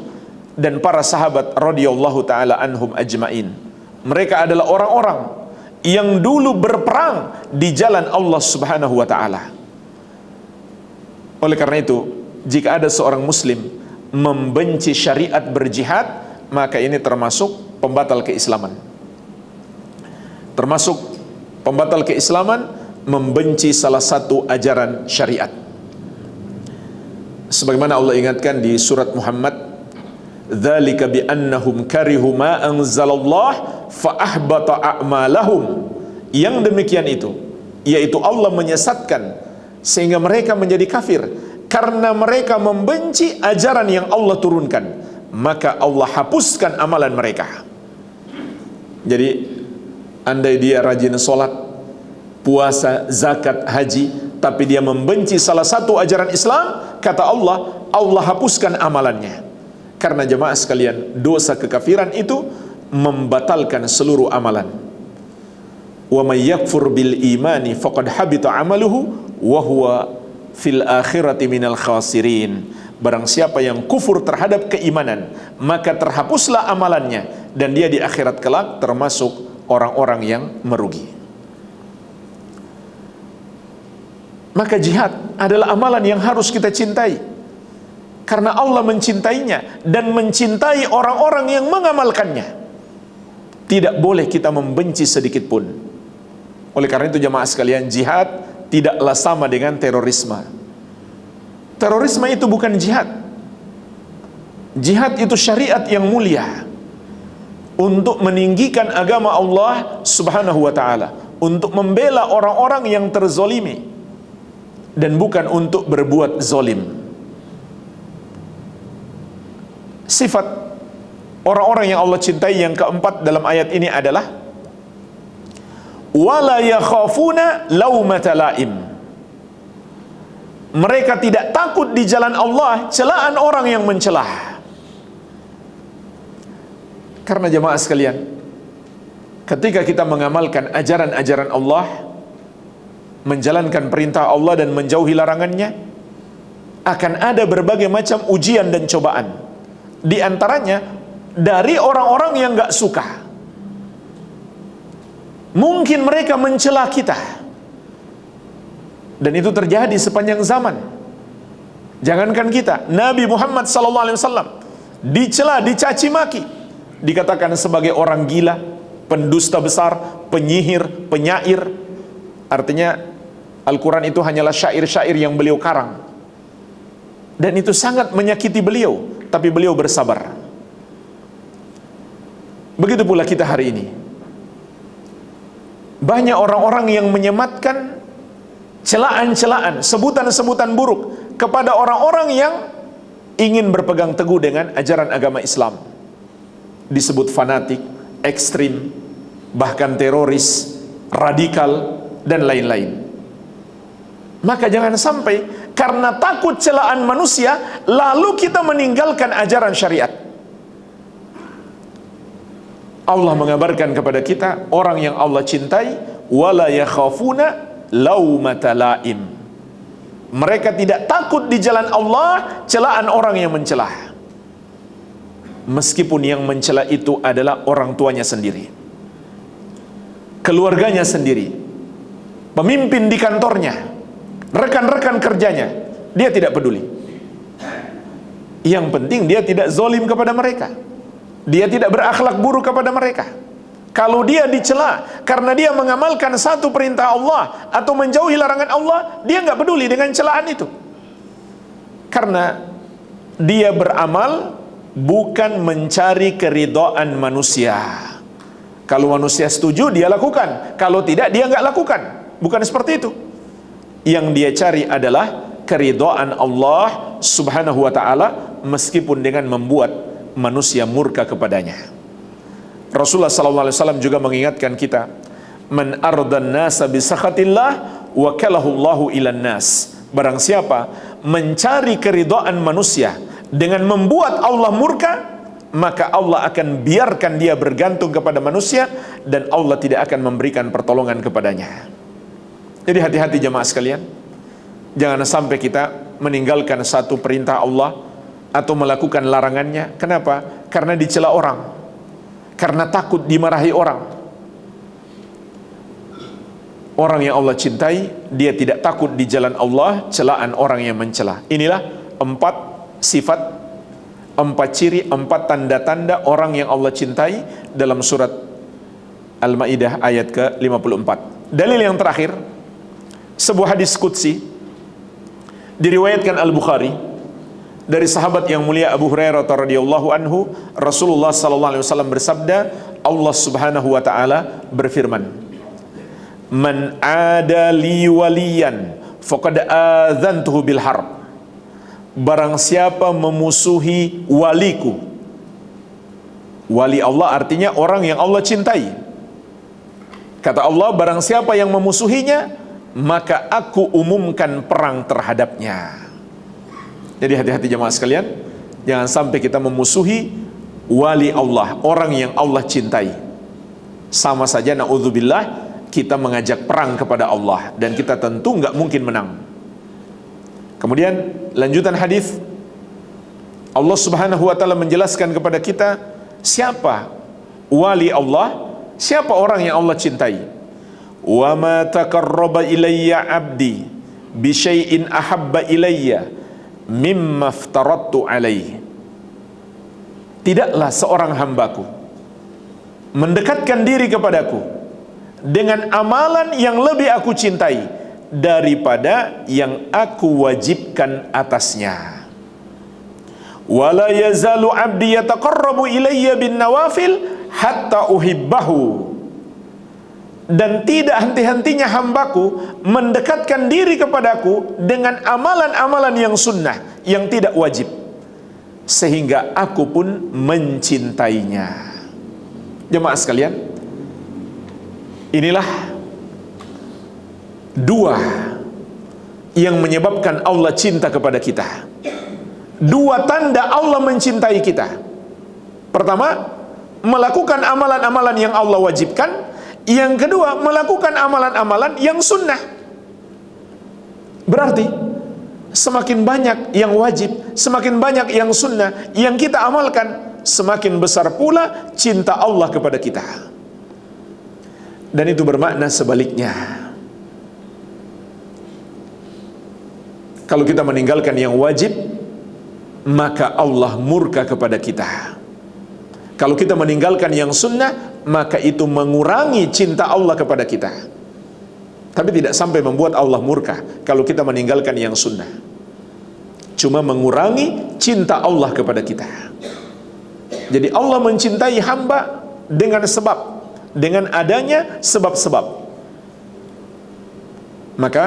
dan para sahabat radhiyallahu taala anhum ajmain. Mereka adalah orang-orang yang dulu berperang di jalan Allah Subhanahu wa taala. Oleh karena itu, jika ada seorang muslim membenci syariat berjihad, maka ini termasuk pembatal keislaman. Termasuk pembatal keislaman membenci salah satu ajaran syariat. Sebagaimana Allah ingatkan di surat Muhammad, dzalika bi annahum karihu ma anzalallah fa ahbata a'malahum. Yang demikian itu, yaitu Allah menyesatkan sehingga mereka menjadi kafir karena mereka membenci ajaran yang Allah turunkan, maka Allah hapuskan amalan mereka. Jadi andai dia rajin sholat, puasa, zakat, haji, tapi dia membenci salah satu ajaran Islam, kata Allah, Allah hapuskan amalannya. Karena jemaah sekalian, dosa kekafiran itu membatalkan seluruh amalan. Wa may yakfur bil imani faqad habita amaluhu wa huwa fil akhirati minal khasirin. Barang siapa yang kufur terhadap keimanan, maka terhapuslah amalannya dan dia di akhirat kelak termasuk orang-orang yang merugi. Maka jihad adalah amalan yang harus kita cintai, karena Allah mencintainya dan mencintai orang-orang yang mengamalkannya. Tidak boleh kita membenci sedikit pun. Oleh karena itu jemaah sekalian, jihad tidaklah sama dengan terorisme. Terorisme itu bukan jihad. Jihad itu syariat yang mulia untuk meninggikan agama Allah Subhanahu wa ta'ala, untuk membela orang-orang yang terzolimi dan bukan untuk berbuat zolim. Sifat orang-orang yang Allah cintai yang keempat dalam ayat ini adalah wala yakhafuna laumata laim. Mereka tidak takut di jalan Allah celaan orang yang mencelah. Karena jemaah sekalian, ketika kita mengamalkan ajaran-ajaran Allah, menjalankan perintah Allah dan menjauhi larangannya, akan ada berbagai macam ujian dan cobaan. Di antaranya dari orang-orang yang gak suka. Mungkin mereka mencela kita, dan itu terjadi sepanjang zaman. Jangankan kita, Nabi Muhammad SAW dicela, dicaci maki, dikatakan sebagai orang gila, pendusta besar, penyihir, penyair. Artinya Al-Quran itu hanyalah syair-syair yang beliau karang, dan itu sangat menyakiti beliau, tapi beliau bersabar. Begitu pula kita hari ini. Banyak orang-orang yang menyematkan celaan-celaan, sebutan-sebutan buruk kepada orang-orang yang ingin berpegang teguh dengan ajaran agama Islam. Disebut fanatik, ekstrim, bahkan teroris, radikal, dan lain-lain. Maka jangan sampai karena takut celaan manusia lalu kita meninggalkan ajaran syariat. Allah mengabarkan kepada kita, orang yang Allah cintai, wala yakhafuna laumata laim. Mereka tidak takut di jalan Allah celaan orang yang mencelah, meskipun yang mencela itu adalah orang tuanya sendiri, keluarganya sendiri, pemimpin di kantornya, rekan-rekan kerjanya. Dia tidak peduli. Yang penting dia tidak zalim kepada mereka, dia tidak berakhlak buruk kepada mereka. Kalau dia dicela karena dia mengamalkan satu perintah Allah atau menjauhi larangan Allah, dia nggak peduli dengan celaan itu, karena dia beramal bukan mencari keridhaan manusia. Kalau manusia setuju dia lakukan, kalau tidak dia nggak lakukan. Bukan seperti itu. Yang dia cari adalah keridhaan Allah Subhanahu wa ta'ala, meskipun dengan membuat manusia murka kepadanya. Rasulullah SAW juga mengingatkan kita, man ardan nasa bisakhatillah wakalahullahu ilan nas. Barang siapa mencari keridhaan manusia dengan membuat Allah murka, maka Allah akan biarkan dia bergantung kepada manusia, dan Allah tidak akan memberikan pertolongan kepadanya. Jadi hati-hati jemaah sekalian, jangan sampai kita meninggalkan satu perintah Allah atau melakukan larangannya. Kenapa? Karena dicela orang, karena takut dimarahi orang. Orang yang Allah cintai, dia tidak takut di jalan Allah celaan orang yang mencela. Inilah 4 sifat, 4 ciri, 4 tanda-tanda orang yang Allah cintai dalam surat Al-Maidah ayat ke-54. Dalil yang terakhir, sebuah hadis qudsi diriwayatkan Al-Bukhari dari sahabat yang mulia Abu Hurairah radhiyallahu anhu. Rasulullah sallallahu alaihi wasallam bersabda, Allah Subhanahu wa taala berfirman, man ada li waliyan faqad adzantuhu bil harb. Barang siapa memusuhi waliku. Wali Allah artinya orang yang Allah cintai. Kata Allah, barang siapa yang memusuhinya, maka aku umumkan perang terhadapnya. Jadi hati-hati jemaah sekalian, jangan sampai kita memusuhi wali Allah, orang yang Allah cintai. Sama saja na'udzubillah, kita mengajak perang kepada Allah, dan kita tentu nggak mungkin menang. Kemudian lanjutan hadis, Allah Subhanahu wa taala menjelaskan kepada kita siapa wali Allah, siapa orang yang Allah cintai. Wa ma taqarraba ilayya 'abdi bi syai'in ahabba ilayya mimma aftaradtu alaihi. Tidaklah seorang hambaku mendekatkan diri kepadaku dengan amalan yang lebih aku cintai daripada yang aku wajibkan atasnya. Wala yazalu 'abdi yataqarrabu ilayya bin nawafil hatta uhibbahu. Dan tidak henti-hentinya hambaku mendekatkan diri kepadaku dengan amalan-amalan yang sunnah, yang tidak wajib, sehingga aku pun mencintainya. Jemaah sekalian, inilah 2 yang menyebabkan Allah cinta kepada kita. 2 tanda Allah mencintai kita. Pertama, melakukan amalan-amalan yang Allah wajibkan. Yang kedua, melakukan amalan-amalan yang sunnah. Berarti semakin banyak yang wajib, semakin banyak yang sunnah yang kita amalkan, semakin besar pula cinta Allah kepada kita. Dan itu bermakna sebaliknya. Kalau kita meninggalkan yang wajib, maka Allah murka kepada kita. Kalau kita meninggalkan yang sunnah, maka itu mengurangi cinta Allah kepada kita. Tapi tidak sampai membuat Allah murka kalau kita meninggalkan yang sunnah. Cuma mengurangi cinta Allah kepada kita. Jadi Allah mencintai hamba dengan sebab, dengan adanya sebab-sebab. Maka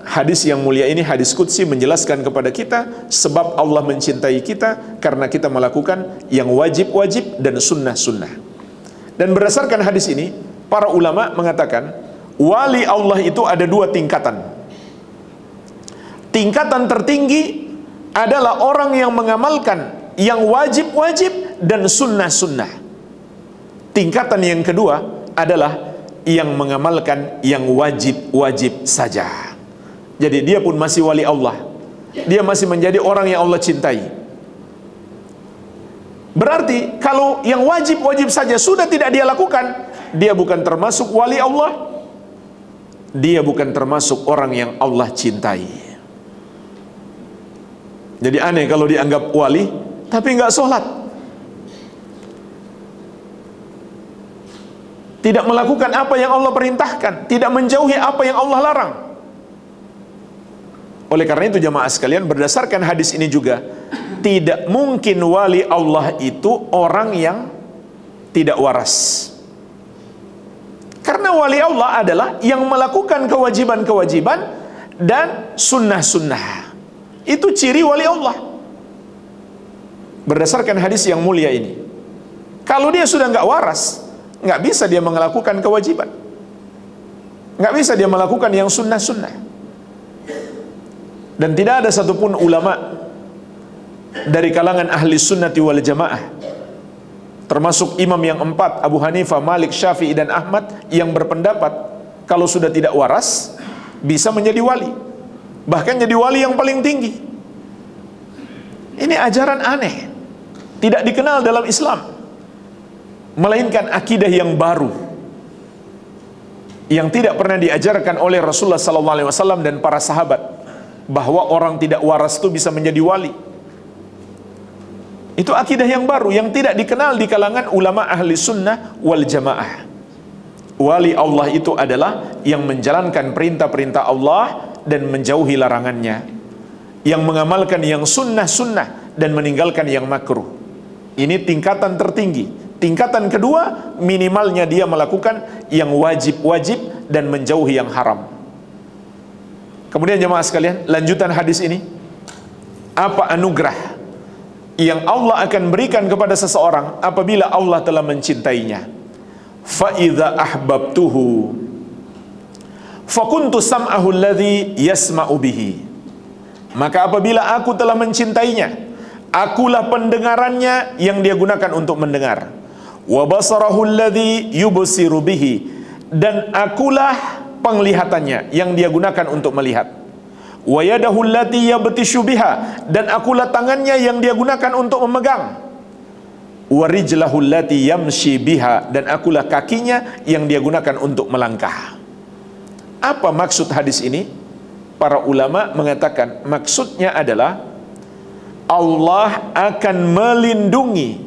hadis yang mulia ini, hadis qudsi, menjelaskan kepada kita sebab Allah mencintai kita karena kita melakukan yang wajib-wajib dan sunnah-sunnah. Dan berdasarkan hadis ini, para ulama mengatakan wali Allah itu ada dua tingkatan. Tingkatan tertinggi adalah orang yang mengamalkan yang wajib-wajib dan sunnah-sunnah. Tingkatan yang kedua adalah yang mengamalkan yang wajib-wajib saja. Jadi dia pun masih wali Allah, dia masih menjadi orang yang Allah cintai. Berarti kalau yang wajib-wajib saja sudah tidak dia lakukan, dia bukan termasuk wali Allah, dia bukan termasuk orang yang Allah cintai. Jadi aneh kalau dianggap wali tapi nggak sholat, tidak melakukan apa yang Allah perintahkan, tidak menjauhi apa yang Allah larang. Oleh karena itu jamaah sekalian, berdasarkan hadis ini juga, tidak mungkin wali Allah itu orang yang tidak waras. Karena wali Allah adalah yang melakukan kewajiban-kewajiban dan sunnah-sunnah. Itu ciri wali Allah. Berdasarkan hadis yang mulia ini, kalau dia sudah nggak waras, nggak bisa dia melakukan kewajiban, nggak bisa dia melakukan yang sunnah-sunnah. Dan tidak ada satupun ulama dari kalangan ahli sunnati wal jamaah, termasuk imam yang empat, Abu Hanifah, Malik, Syafi'i dan Ahmad, yang berpendapat kalau sudah tidak waras bisa menjadi wali, bahkan jadi wali yang paling tinggi. Ini ajaran aneh, tidak dikenal dalam Islam, melainkan akidah yang baru yang tidak pernah diajarkan oleh Rasulullah SAW dan para sahabat, bahwa orang tidak waras itu bisa menjadi wali. Itu akidah yang baru yang tidak dikenal di kalangan ulama ahli sunnah wal jamaah. Wali Allah itu adalah yang menjalankan perintah-perintah Allah dan menjauhi larangannya, yang mengamalkan yang sunnah-sunnah dan meninggalkan yang makruh. Ini tingkatan tertinggi. Tingkatan kedua, minimalnya dia melakukan yang wajib-wajib dan menjauhi yang haram. Kemudian jemaah sekalian, lanjutan hadis ini, apa anugerah yang Allah akan berikan kepada seseorang apabila Allah telah mencintainya? Fa idza ahbabtuhu fakuntu sam'ahu alladhi yasma'u bihi. Maka apabila aku telah mencintainya, akulah pendengarannya yang dia gunakan untuk mendengar. Wa basarahu alladhi yubsiru bihi, dan akulah penglihatannya yang dia gunakan untuk melihat. Wa yadahu allati yabtishu biha, dan akulah tangannya yang dia gunakan untuk memegang. Wa rijlahu allati yamshi biha, dan akulah kakinya yang dia gunakan untuk melangkah. Apa maksud hadis ini? Para ulama mengatakan maksudnya adalah Allah akan melindungi,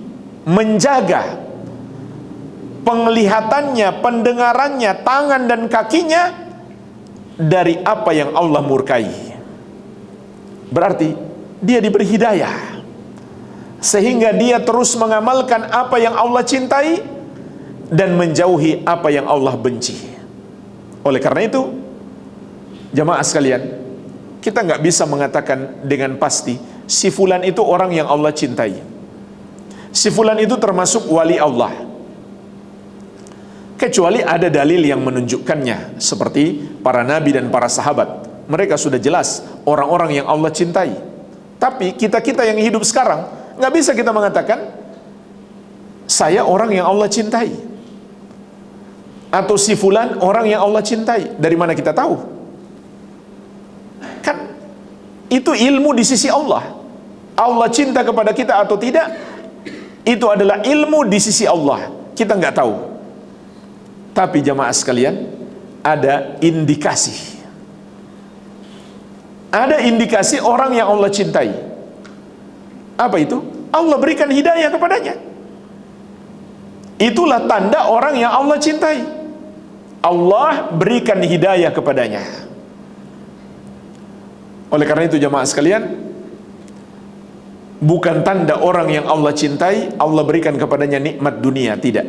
menjaga penglihatannya, pendengarannya, tangan dan kakinya dari apa yang Allah murkai. Berarti dia diberi hidayah sehingga dia terus mengamalkan apa yang Allah cintai dan menjauhi apa yang Allah benci. Oleh karena itu, jamaah sekalian, kita nggak bisa mengatakan dengan pasti si fulan itu orang yang Allah cintai, si fulan itu termasuk wali Allah, kecuali ada dalil yang menunjukkannya, seperti para nabi dan para sahabat. Mereka sudah jelas orang-orang yang Allah cintai. Tapi kita-kita yang hidup sekarang, nggak bisa kita mengatakan saya orang yang Allah cintai, atau si fulan orang yang Allah cintai. Dari mana kita tahu? Kan Itu ilmu di sisi Allah. Allah cinta kepada kita atau tidak, itu adalah ilmu di sisi Allah. Kita nggak tahu. Tapi jamaah sekalian, ada indikasi. Ada indikasi orang yang Allah cintai. Apa itu? Allah berikan hidayah kepadanya. Itulah tanda orang yang Allah cintai. Allah berikan hidayah kepadanya. Oleh karena itu jamaah sekalian, bukan tanda orang yang Allah cintai Allah berikan kepadanya nikmat dunia, tidak.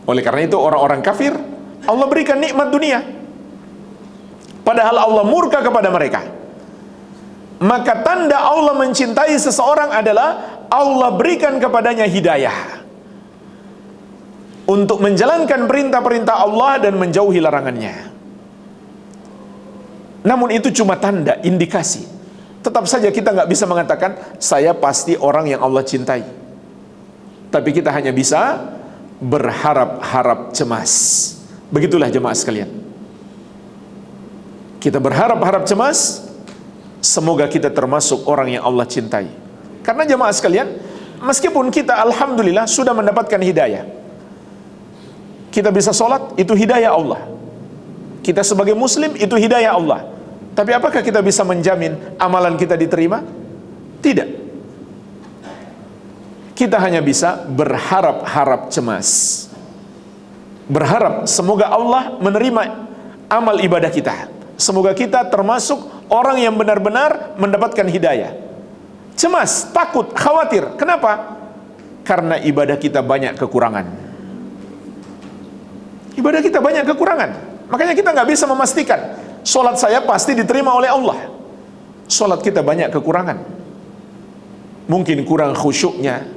Oleh karena itu orang-orang kafir Allah berikan nikmat dunia, padahal Allah murka kepada mereka. Maka tanda Allah mencintai seseorang adalah Allah berikan kepadanya hidayah untuk menjalankan perintah-perintah Allah dan menjauhi larangannya. Namun itu cuma tanda, indikasi. Tetap saja kita nggak bisa mengatakan saya pasti orang yang Allah cintai. Tapi kita hanya bisa berharap-harap cemas. Begitulah jemaah sekalian. Kita berharap-harap cemas, semoga kita termasuk orang yang Allah cintai. Karena jemaah sekalian, meskipun kita alhamdulillah sudah mendapatkan hidayah, kita bisa sholat, itu hidayah Allah. Kita sebagai muslim, itu hidayah Allah. Tapi apakah kita bisa menjamin amalan kita diterima? Tidak. Kita hanya bisa berharap-harap cemas. Berharap semoga Allah menerima amal ibadah kita. Semoga kita termasuk orang yang benar-benar mendapatkan hidayah. Cemas, takut, khawatir. Kenapa? Karena ibadah kita banyak kekurangan. Ibadah kita banyak kekurangan. Makanya kita nggak bisa memastikan solat saya pasti diterima oleh Allah. Solat kita banyak kekurangan. Mungkin kurang khusyuknya,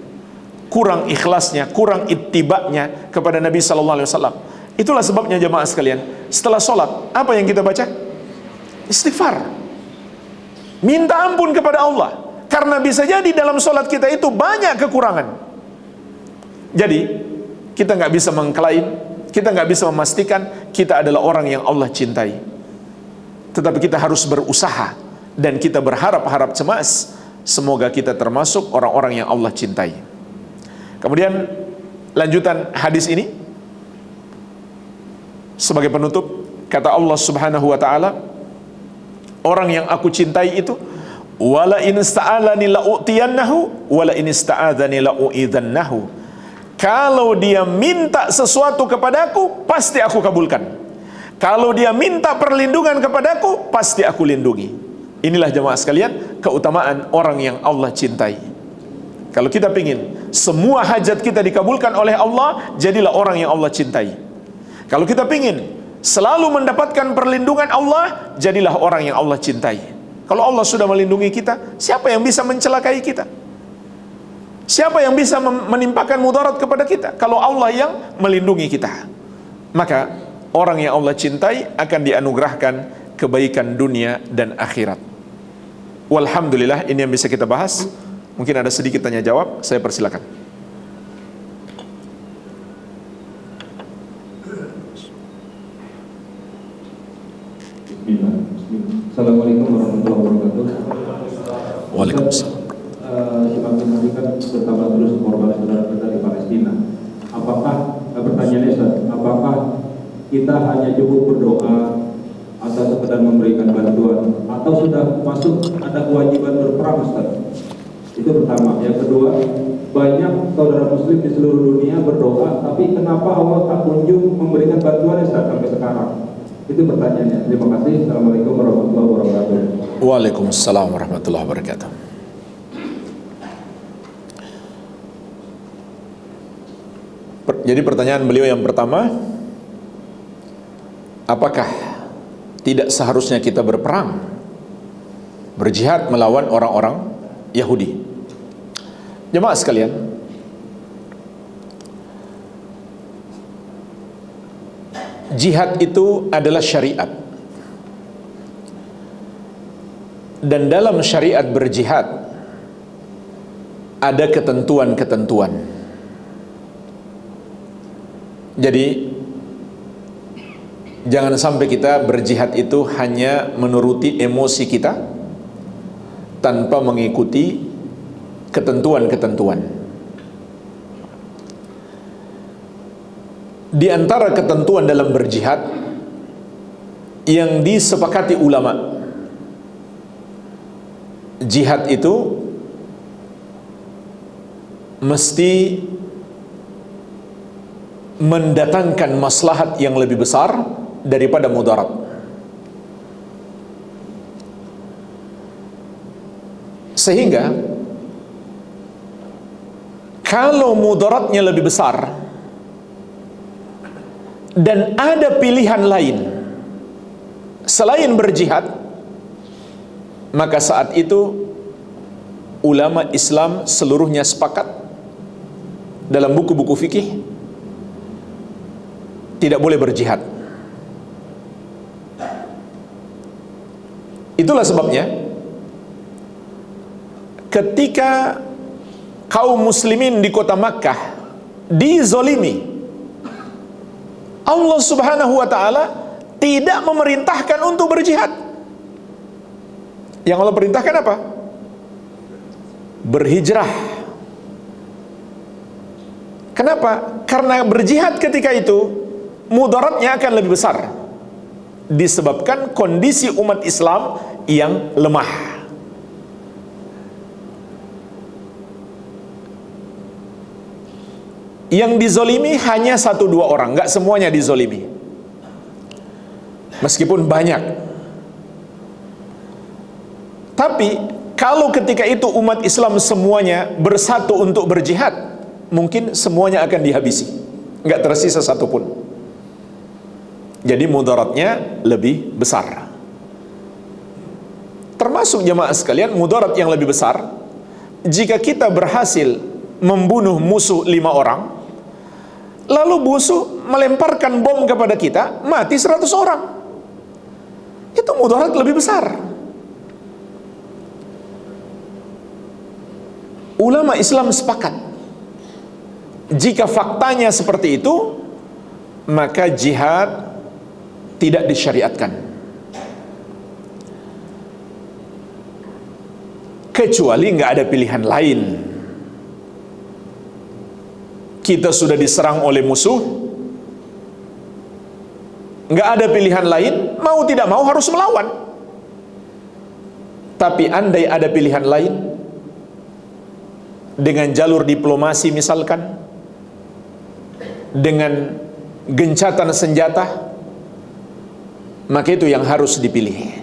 kurang ikhlasnya, kurang ittiba'nya kepada Nabi SAW. Itulah sebabnya jemaah sekalian, setelah solat apa yang kita baca? Istighfar, minta ampun kepada Allah. Karena bisa jadi dalam solat kita itu banyak kekurangan. Jadi kita nggak bisa mengklaim, kita nggak bisa memastikan kita adalah orang yang Allah cintai. Tetapi kita harus berusaha dan kita berharap-harap cemas, semoga kita termasuk orang-orang yang Allah cintai. Kemudian lanjutan hadis ini sebagai penutup, kata Allah Subhanahu wa taala, orang yang aku cintai itu wala in sta'alani la'utiyannahu wala in ista'adzani la'u'idzannahu. Kalau dia minta sesuatu kepadaku, pasti aku kabulkan. Kalau dia minta perlindungan kepadaku, pasti aku lindungi. Inilah jemaah sekalian keutamaan orang yang Allah cintai. Kalau kita ingin semua hajat kita dikabulkan oleh Allah, jadilah orang yang Allah cintai. Kalau kita ingin selalu mendapatkan perlindungan Allah, jadilah orang yang Allah cintai. Kalau Allah sudah melindungi kita, siapa yang bisa mencelakai kita? Siapa yang bisa menimpakan mudarat kepada kita? Kalau Allah yang melindungi kita, maka orang yang Allah cintai akan dianugerahkan kebaikan dunia dan akhirat. Walhamdulillah, ini yang bisa kita bahas. Mungkin ada sedikit tanya jawab, saya persilakan. Assalamualaikum warahmatullahi wabarakatuh. Waalaikumsalam. Semakin hari kan bertambah terus korban saudara kita di Palestina. Apakah pertanyaannya Ustaz, apakah kita hanya cukup berdoa atau sekedar memberikan bantuan, atau sudah masuk ada kewajiban berperang Ustaz? Itu pertama. Yang kedua, banyak saudara muslim di seluruh dunia berdoa, tapi kenapa Allah tak kunjung memberikan bantuan Ustaz sampai sekarang? Itu pertanyaannya. Terima kasih. Assalamualaikum warahmatullahi wabarakatuh. Waalaikumsalam warahmatullahi wabarakatuh. Jadi pertanyaan beliau yang pertama, apakah tidak seharusnya kita berperang, berjihad melawan orang-orang Yahudi? Jemaah sekalian, jihad itu adalah syariat. Dan dalam syariat berjihad ada ketentuan-ketentuan. Jadi jangan sampai kita berjihad itu hanya menuruti emosi kita, tanpa mengikuti ketentuan-ketentuan. Di antara ketentuan dalam berjihad yang disepakati ulama, jihad itu mesti mendatangkan maslahat yang lebih besar daripada mudarat. Sehingga kalau mudaratnya lebih besar dan ada pilihan lain selain berjihad, maka saat itu ulama Islam seluruhnya sepakat dalam buku-buku fikih tidak boleh berjihad. Itulah sebabnya ketika kaum muslimin di kota Makkah dizolimi, Allah Subhanahu wa ta'ala tidak memerintahkan untuk berjihad. Yang Allah perintahkan apa? Berhijrah. Kenapa? Karena berjihad ketika itu mudaratnya akan lebih besar, disebabkan kondisi umat Islam yang lemah. Yang dizolimi hanya 1-2 orang, nggak semuanya dizolimi, meskipun banyak. Tapi kalau ketika itu umat Islam semuanya bersatu untuk berjihad, mungkin semuanya akan dihabisi, nggak tersisa satupun. Jadi mudaratnya lebih besar. Termasuk jemaah sekalian, mudarat yang lebih besar jika kita berhasil membunuh musuh 5 orang, lalu musuh melemparkan bom kepada kita, mati 100 orang. Itu mudarat lebih besar. Ulama Islam sepakat, jika faktanya seperti itu, maka jihad tidak disyariatkan, kecuali nggak ada pilihan lain. Kita sudah diserang oleh musuh, nggak ada pilihan lain, mau tidak mau harus melawan. Tapi andai ada pilihan lain, dengan jalur diplomasi misalkan, dengan gencatan senjata, maka itu yang harus dipilih.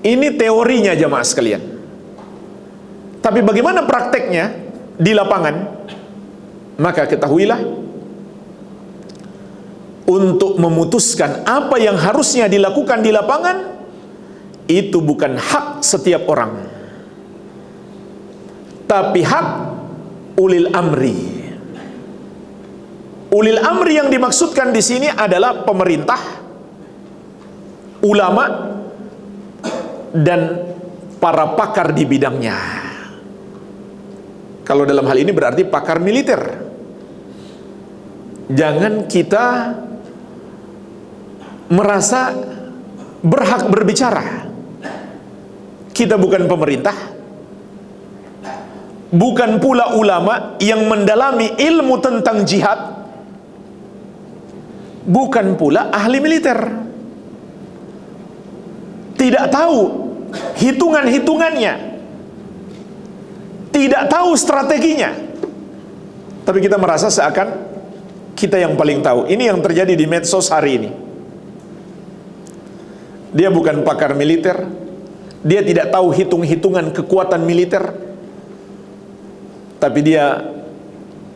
Ini teorinya jamaah sekalian. Tapi bagaimana prakteknya di lapangan? Maka ketahuilah, untuk memutuskan apa yang harusnya dilakukan di lapangan, itu bukan hak setiap orang, tapi hak ulil amri. Ulil amri yang dimaksudkan di sini adalah pemerintah, ulama, dan para pakar di bidangnya. Kalau dalam hal ini berarti pakar militer. Jangan kita merasa berhak berbicara. Kita bukan pemerintah, bukan pula ulama yang mendalami ilmu tentang jihad, bukan pula ahli militer, tidak tahu hitungan-hitungannya, tidak tahu strateginya, tapi kita merasa seakan kita yang paling tahu. Ini yang terjadi di medsos hari ini. Dia bukan pakar militer, dia tidak tahu hitung-hitungan kekuatan militer, tapi dia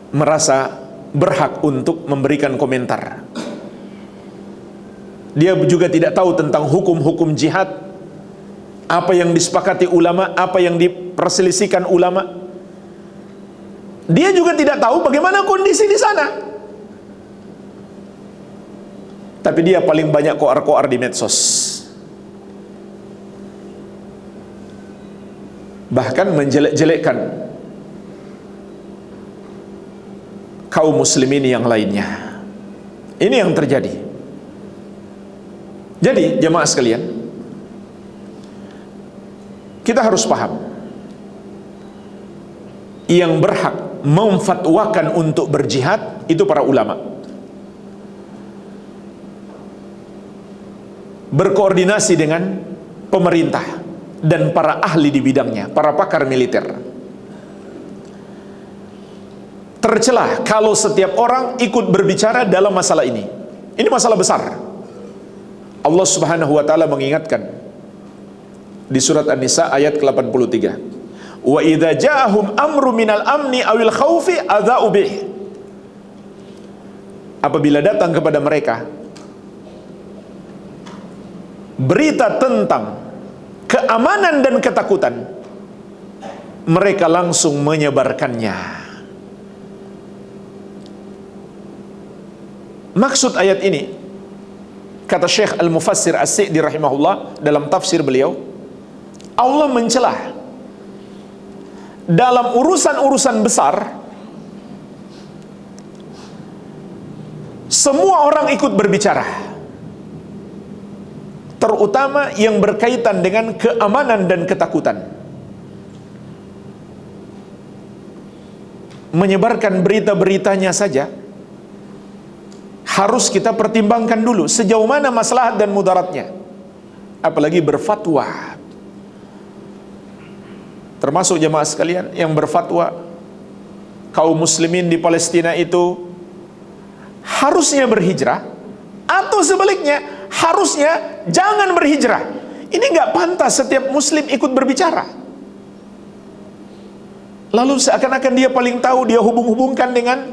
merasa berhak untuk memberikan komentar. Dia juga tidak tahu tentang hukum-hukum jihad, apa yang disepakati ulama, apa yang diperselisihkan ulama. Dia juga tidak tahu bagaimana kondisi di sana. Tapi dia paling banyak koar-koar di medsos. Bahkan menjelek-jelekkan kaum muslimin yang lainnya. Ini yang terjadi. Jadi jemaah sekalian, Kita harus paham, yang berhak memfatwakan untuk berjihad itu para ulama, berkoordinasi dengan pemerintah dan para ahli di bidangnya, para pakar militer. Tercelah kalau setiap orang ikut berbicara dalam masalah ini. Ini masalah besar. Allah Subhanahu wa taala mengingatkan di surat An-Nisa ayat ke-83. Wa idza ja'ahum amru minal amni awil khaufi adza'u bih. Apabila datang kepada mereka berita tentang keamanan dan ketakutan, mereka langsung menyebarkannya. Maksud ayat ini, kata Syekh Al-Mufassir As-Sa'di rahimahullah dalam tafsir beliau, Allah mencelah dalam urusan-urusan besar semua orang ikut berbicara, terutama yang berkaitan dengan keamanan dan ketakutan. Menyebarkan berita-beritanya saja harus kita pertimbangkan dulu sejauh mana maslahat dan mudaratnya, apalagi berfatwa. Termasuk jemaah sekalian yang berfatwa kaum muslimin di Palestina itu harusnya berhijrah, atau sebaliknya harusnya jangan berhijrah. Ini nggak pantas setiap muslim ikut berbicara. Lalu seakan-akan dia paling tahu, dia hubung-hubungkan dengan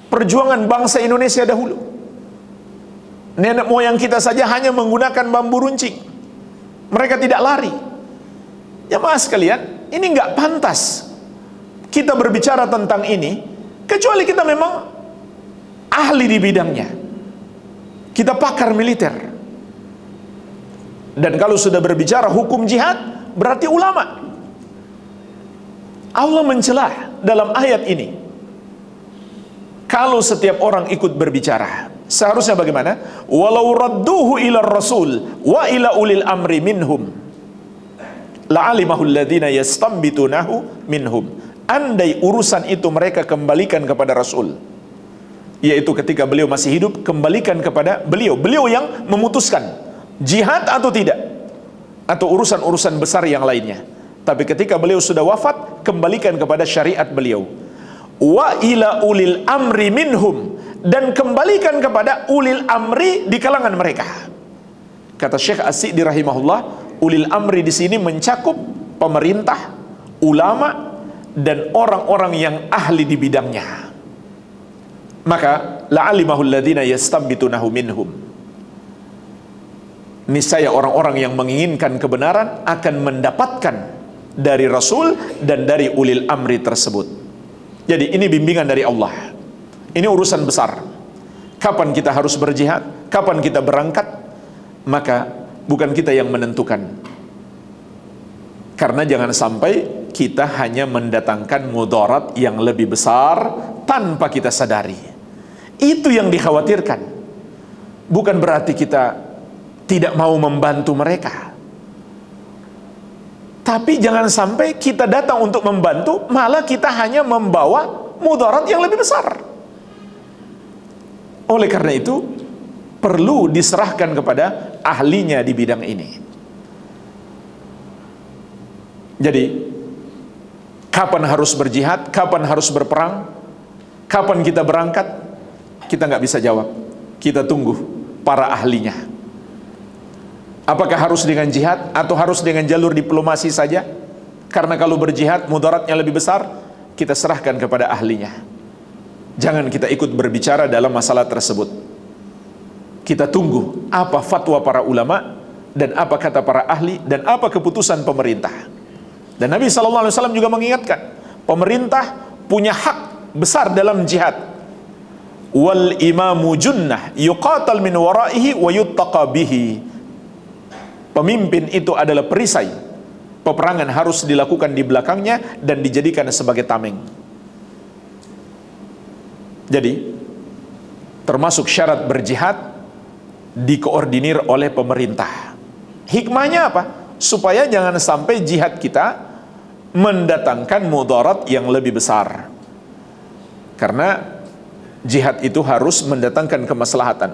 perjuangan bangsa Indonesia dahulu. Nenek moyang kita saja hanya menggunakan bambu runcing, mereka tidak lari. Jemaah sekalian, ini nggak pantas kita berbicara tentang ini, kecuali kita memang ahli di bidangnya, kita pakar militer. Dan kalau sudah berbicara hukum jihad, berarti ulama. Allah mencelah dalam ayat ini, kalau setiap orang ikut berbicara, seharusnya bagaimana? Walau radduhu ila rasul wa ila ulil amri minhum la'alimahul ladzina yastambitunahu minhum. Andai urusan itu mereka kembalikan kepada Rasul, yaitu ketika beliau masih hidup, kembalikan kepada beliau, beliau yang memutuskan jihad atau tidak, atau urusan-urusan besar yang lainnya. Tapi ketika beliau sudah wafat, kembalikan kepada syariat beliau. Wa ila ulil amri minhum, dan kembalikan kepada ulil amri di kalangan mereka. Kata Syekh As-Sa'di rahimahullah, ulil amri di sini mencakup pemerintah, ulama, dan orang-orang yang ahli di bidangnya. Maka la'alimahul ladzina yastambitunahu minhum, niscaya orang-orang yang menginginkan kebenaran akan mendapatkan dari Rasul dan dari ulil amri tersebut. Jadi ini bimbingan dari Allah. Ini urusan besar. Kapan kita harus berjihad, kapan kita berangkat, maka bukan kita yang menentukan. Karena jangan sampai kita hanya mendatangkan mudarat yang lebih besar tanpa kita sadari. Itu yang dikhawatirkan. Bukan berarti kita tidak mau membantu mereka, tapi jangan sampai kita datang untuk membantu, malah kita hanya membawa mudarat yang lebih besar. Oleh karena itu, perlu diserahkan kepada ahlinya di bidang ini. Jadi, kapan harus berjihad, kapan harus berperang, kapan kita berangkat, kita nggak bisa jawab. Kita tunggu para ahlinya. Apakah harus dengan jihad atau harus dengan jalur diplomasi saja? Karena kalau berjihad mudaratnya lebih besar, kita serahkan kepada ahlinya. Jangan kita ikut berbicara dalam masalah tersebut. Kita tunggu apa fatwa para ulama, dan apa kata para ahli, dan apa keputusan pemerintah. Dan Nabi SAW juga mengingatkan, pemerintah punya hak besar dalam jihad. Wal imamu junnah yuqatal min waraihi wa yuttaqa bihi. Pemimpin itu adalah perisai. Peperangan harus dilakukan di belakangnya dan dijadikan sebagai tameng. Jadi, termasuk syarat berjihad dikoordinir oleh pemerintah. Hikmahnya apa? supaya jangan sampai jihad kita mendatangkan mudarat yang lebih besar. Karena jihad itu harus mendatangkan kemaslahatan.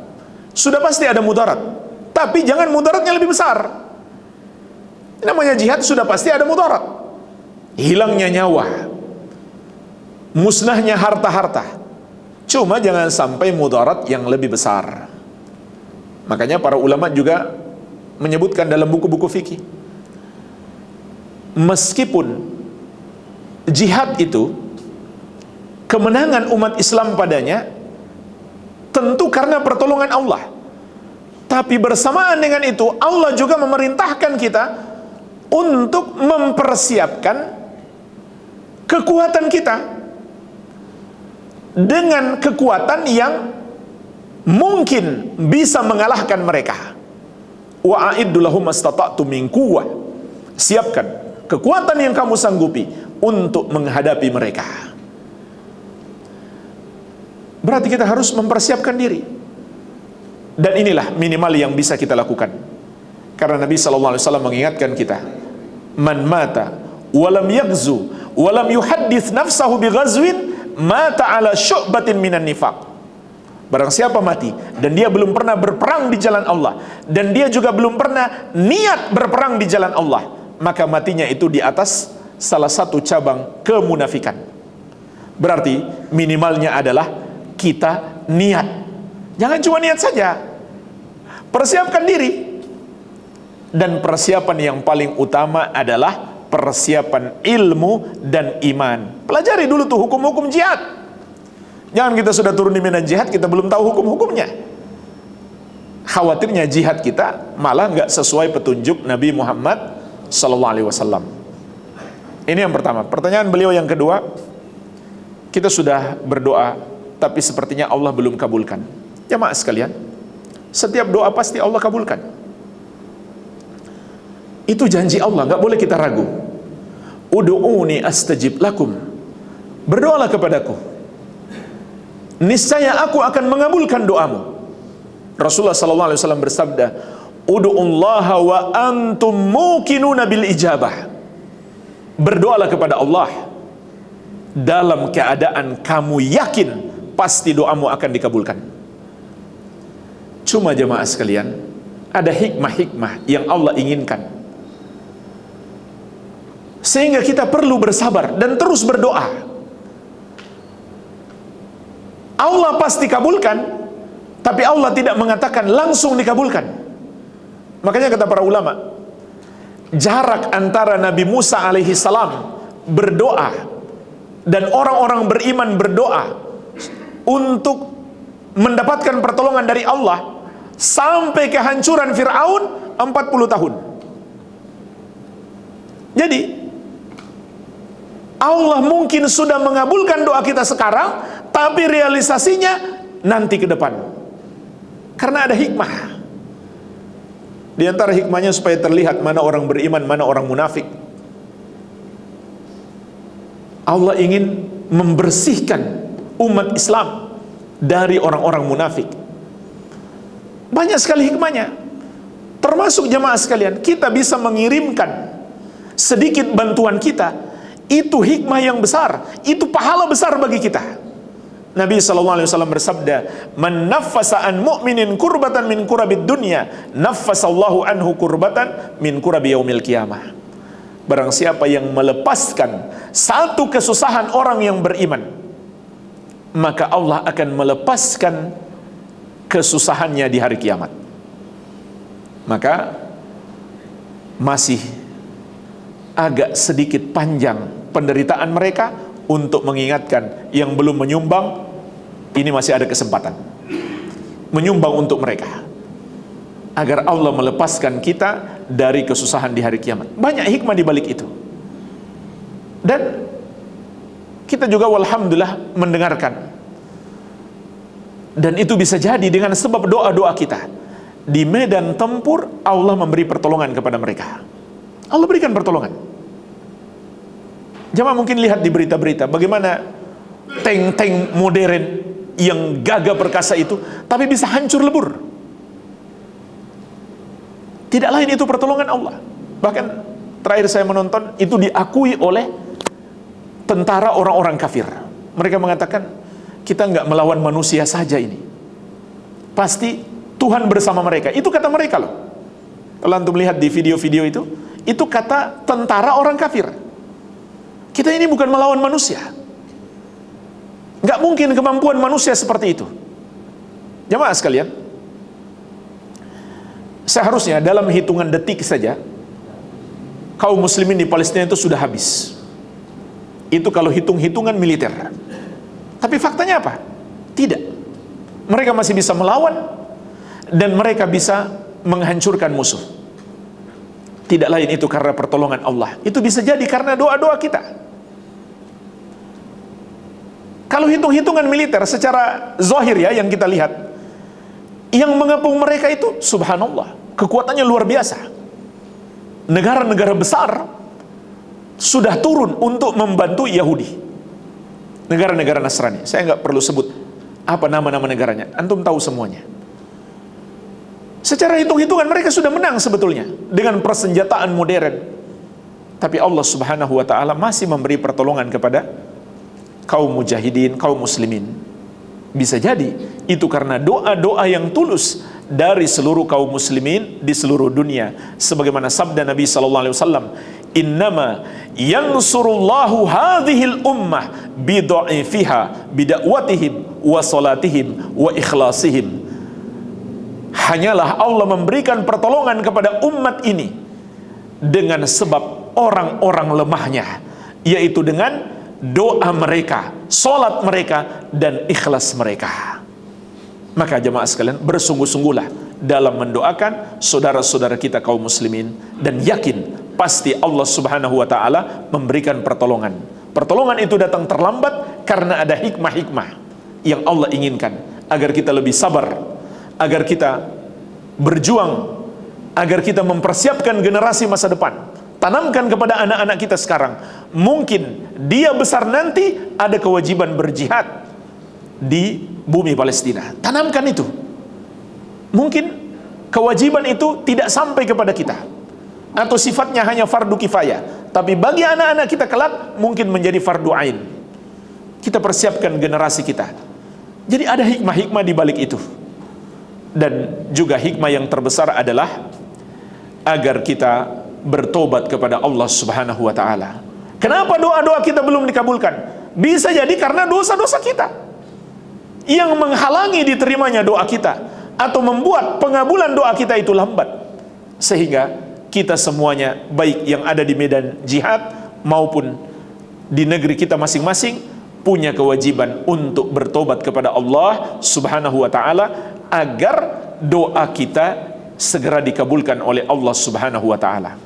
Sudah pasti ada mudarat, tapi jangan mudaratnya lebih besar. Namanya jihad sudah pasti ada mudarat. Hilangnya nyawa, musnahnya harta-harta. Cuma jangan sampai mudarat yang lebih besar. Makanya para ulama juga menyebutkan dalam buku-buku fikih, meskipun jihad itu kemenangan umat Islam padanya tentu karena pertolongan Allah, tapi bersamaan dengan itu Allah juga memerintahkan kita untuk mempersiapkan kekuatan kita dengan kekuatan yang mungkin bisa mengalahkan mereka. Wa a'iddu lahum mastata'tum min quwwah. Siapkan kekuatan yang kamu sanggupi untuk menghadapi mereka. Berarti kita harus mempersiapkan diri. Dan inilah minimal yang bisa kita lakukan. Karena Nabi SAW mengingatkan kita, man mata walam yaghzu walam yuhaddits nafsahu bighazwin mata ala syu'batin minan nifaq. Barang siapa mati dan dia belum pernah berperang di jalan Allah, dan dia juga belum pernah niat berperang di jalan Allah, maka matinya itu di atas salah satu cabang kemunafikan. Berarti minimalnya adalah kita niat. Jangan cuma niat saja, persiapkan diri. Dan persiapan yang paling utama adalah persiapan ilmu dan iman. Pelajari dulu tuh hukum-hukum jihad. Jangan kita sudah turun di medan jihad kita belum tahu hukum-hukumnya. Khawatirnya jihad kita malah nggak sesuai petunjuk Nabi Muhammad SAW. Ini yang pertama. Pertanyaan beliau yang kedua, kita sudah berdoa tapi sepertinya Allah belum kabulkan. Jamaah sekalian, setiap doa pasti Allah kabulkan. Itu janji Allah, nggak boleh kita ragu. Ud'uni astajib lakum. Berdoalah kepadaku, niscaya aku akan mengabulkan doamu. Rasulullah SAW bersabda, Ud'ullaha wa antum muqinuna bil ijabah. Berdoalah kepada Allah dalam keadaan kamu yakin pasti doamu akan dikabulkan. Cuma jemaah sekalian, ada hikmah-hikmah yang Allah inginkan, sehingga kita perlu bersabar dan terus berdoa. Allah pasti kabulkan, tapi Allah tidak mengatakan langsung dikabulkan. Makanya kata para ulama, jarak antara Nabi Musa alaihi salam berdoa dan orang-orang beriman berdoa untuk mendapatkan pertolongan dari Allah sampai kehancuran Fir'aun 40 tahun. Jadi Allah mungkin sudah mengabulkan doa kita sekarang, tapi realisasinya nanti ke depan. Karena ada hikmah. Di antara hikmahnya supaya terlihat mana orang beriman, mana orang munafik. Allah ingin membersihkan umat Islam dari orang-orang munafik. Banyak sekali hikmahnya. Termasuk jemaah sekalian, kita bisa mengirimkan sedikit bantuan kita. Itu hikmah yang besar, itu pahala besar bagi kita. Nabi SAW bersabda, man naffasa an mu'minin kurbatan min kurabid dunya, naffasallahu anhu kurbatan min kurabi yaumil qiyamah. Barang siapa yang melepaskan satu kesusahan orang yang beriman, maka Allah akan melepaskan kesusahannya di hari kiamat. Maka masih agak sedikit panjang penderitaan mereka untuk mengingatkan yang belum menyumbang, ini masih ada kesempatan menyumbang untuk mereka, agar Allah melepaskan kita dari kesusahan di hari kiamat. Banyak hikmah di balik itu. Dan kita juga walhamdulillah mendengarkan. Dan itu bisa jadi dengan sebab doa-doa kita. Di medan tempur Allah memberi pertolongan kepada mereka. Allah berikan pertolongan. Jemaah mungkin lihat di berita-berita bagaimana tank-tank modern yang gagah perkasa itu tapi bisa hancur lebur. Tidak lain itu pertolongan Allah. Bahkan terakhir saya menonton, itu diakui oleh tentara orang-orang kafir. Mereka mengatakan, kita nggak melawan manusia saja ini, pasti Tuhan bersama mereka. Itu kata mereka loh. Kalau antum lihat di video-video itu kata tentara orang kafir. Kita ini bukan melawan manusia. Nggak mungkin kemampuan manusia seperti itu. Jamaah sekalian, seharusnya dalam hitungan detik saja kaum muslimin di Palestina itu sudah habis. Itu kalau hitung-hitungan militer. Tapi faktanya apa? Tidak. Mereka masih bisa melawan dan mereka bisa menghancurkan musuh. Tidak lain itu karena pertolongan Allah. Itu bisa jadi karena doa-doa kita. Kalau hitung-hitungan militer secara zahir ya, yang kita lihat, yang mengepung mereka itu subhanallah, kekuatannya luar biasa. Negara-negara besar sudah turun untuk membantu Yahudi. Negara-negara Nasrani, saya nggak perlu sebut apa nama-nama negaranya, antum tahu semuanya. Secara hitung-hitungan mereka sudah menang sebetulnya dengan persenjataan modern. Tapi Allah Subhanahu wa taala masih memberi pertolongan kepada kaum mujahidin, kaum muslimin. Bisa jadi itu karena doa-doa yang tulus dari seluruh kaum muslimin di seluruh dunia. Sebagaimana sabda Nabi sallallahu alaihi wasallam, "Innama yansurullahu hadhil ummah bidha'ifiha bidakwatihim wa salatihim wa ikhlasihim." Hanyalah Allah memberikan pertolongan kepada umat ini dengan sebab orang-orang lemahnya, yaitu dengan doa mereka, salat mereka, dan ikhlas mereka. Maka jemaah sekalian, bersungguh-sungguhlah dalam mendoakan saudara-saudara kita kaum muslimin, dan yakin pasti Allah Subhanahu wa taala memberikan pertolongan. Pertolongan itu datang terlambat karena ada hikmah-hikmah yang Allah inginkan agar kita lebih sabar, agar kita berjuang, agar kita mempersiapkan generasi masa depan. Tanamkan kepada anak-anak kita sekarang, mungkin dia besar nanti ada kewajiban berjihad di bumi Palestina. Tanamkan itu. Mungkin kewajiban itu tidak sampai kepada kita, atau sifatnya hanya fardu kifayah, tapi bagi anak-anak kita kelak mungkin menjadi fardu ain. Kita persiapkan generasi kita. Jadi ada hikmah-hikmah di balik itu. Dan juga hikmah yang terbesar adalah agar kita bertobat kepada Allah Subhanahu wa taala. Kenapa doa-doa kita belum dikabulkan? Bisa jadi karena dosa-dosa kita yang menghalangi diterimanya doa kita, atau membuat pengabulan doa kita itu lambat. Sehingga kita semuanya, baik yang ada di medan jihad maupun di negeri kita masing-masing, punya kewajiban untuk bertobat kepada Allah Subhanahu wa taala agar doa kita segera dikabulkan oleh Allah Subhanahu wa taala.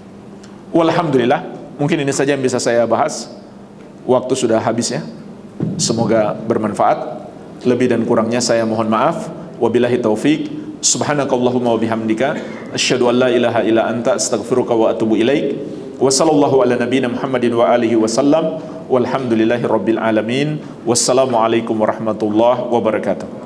Walhamdulillah, mungkin ini saja yang bisa saya bahas. Waktu sudah habis ya. Semoga bermanfaat. Lebih dan kurangnya saya mohon maaf. Wabillahi taufik. Subhanakallahumma wa bihamdika asyhadu an la ilaha illa anta astaghfiruka wa atubu ilaik. Wa sallallahu ala nabiyyina Muhammadin wa alihi wasallam. Walhamdulillahi rabbil alamin. Wassalamualaikum warahmatullahi wabarakatuh.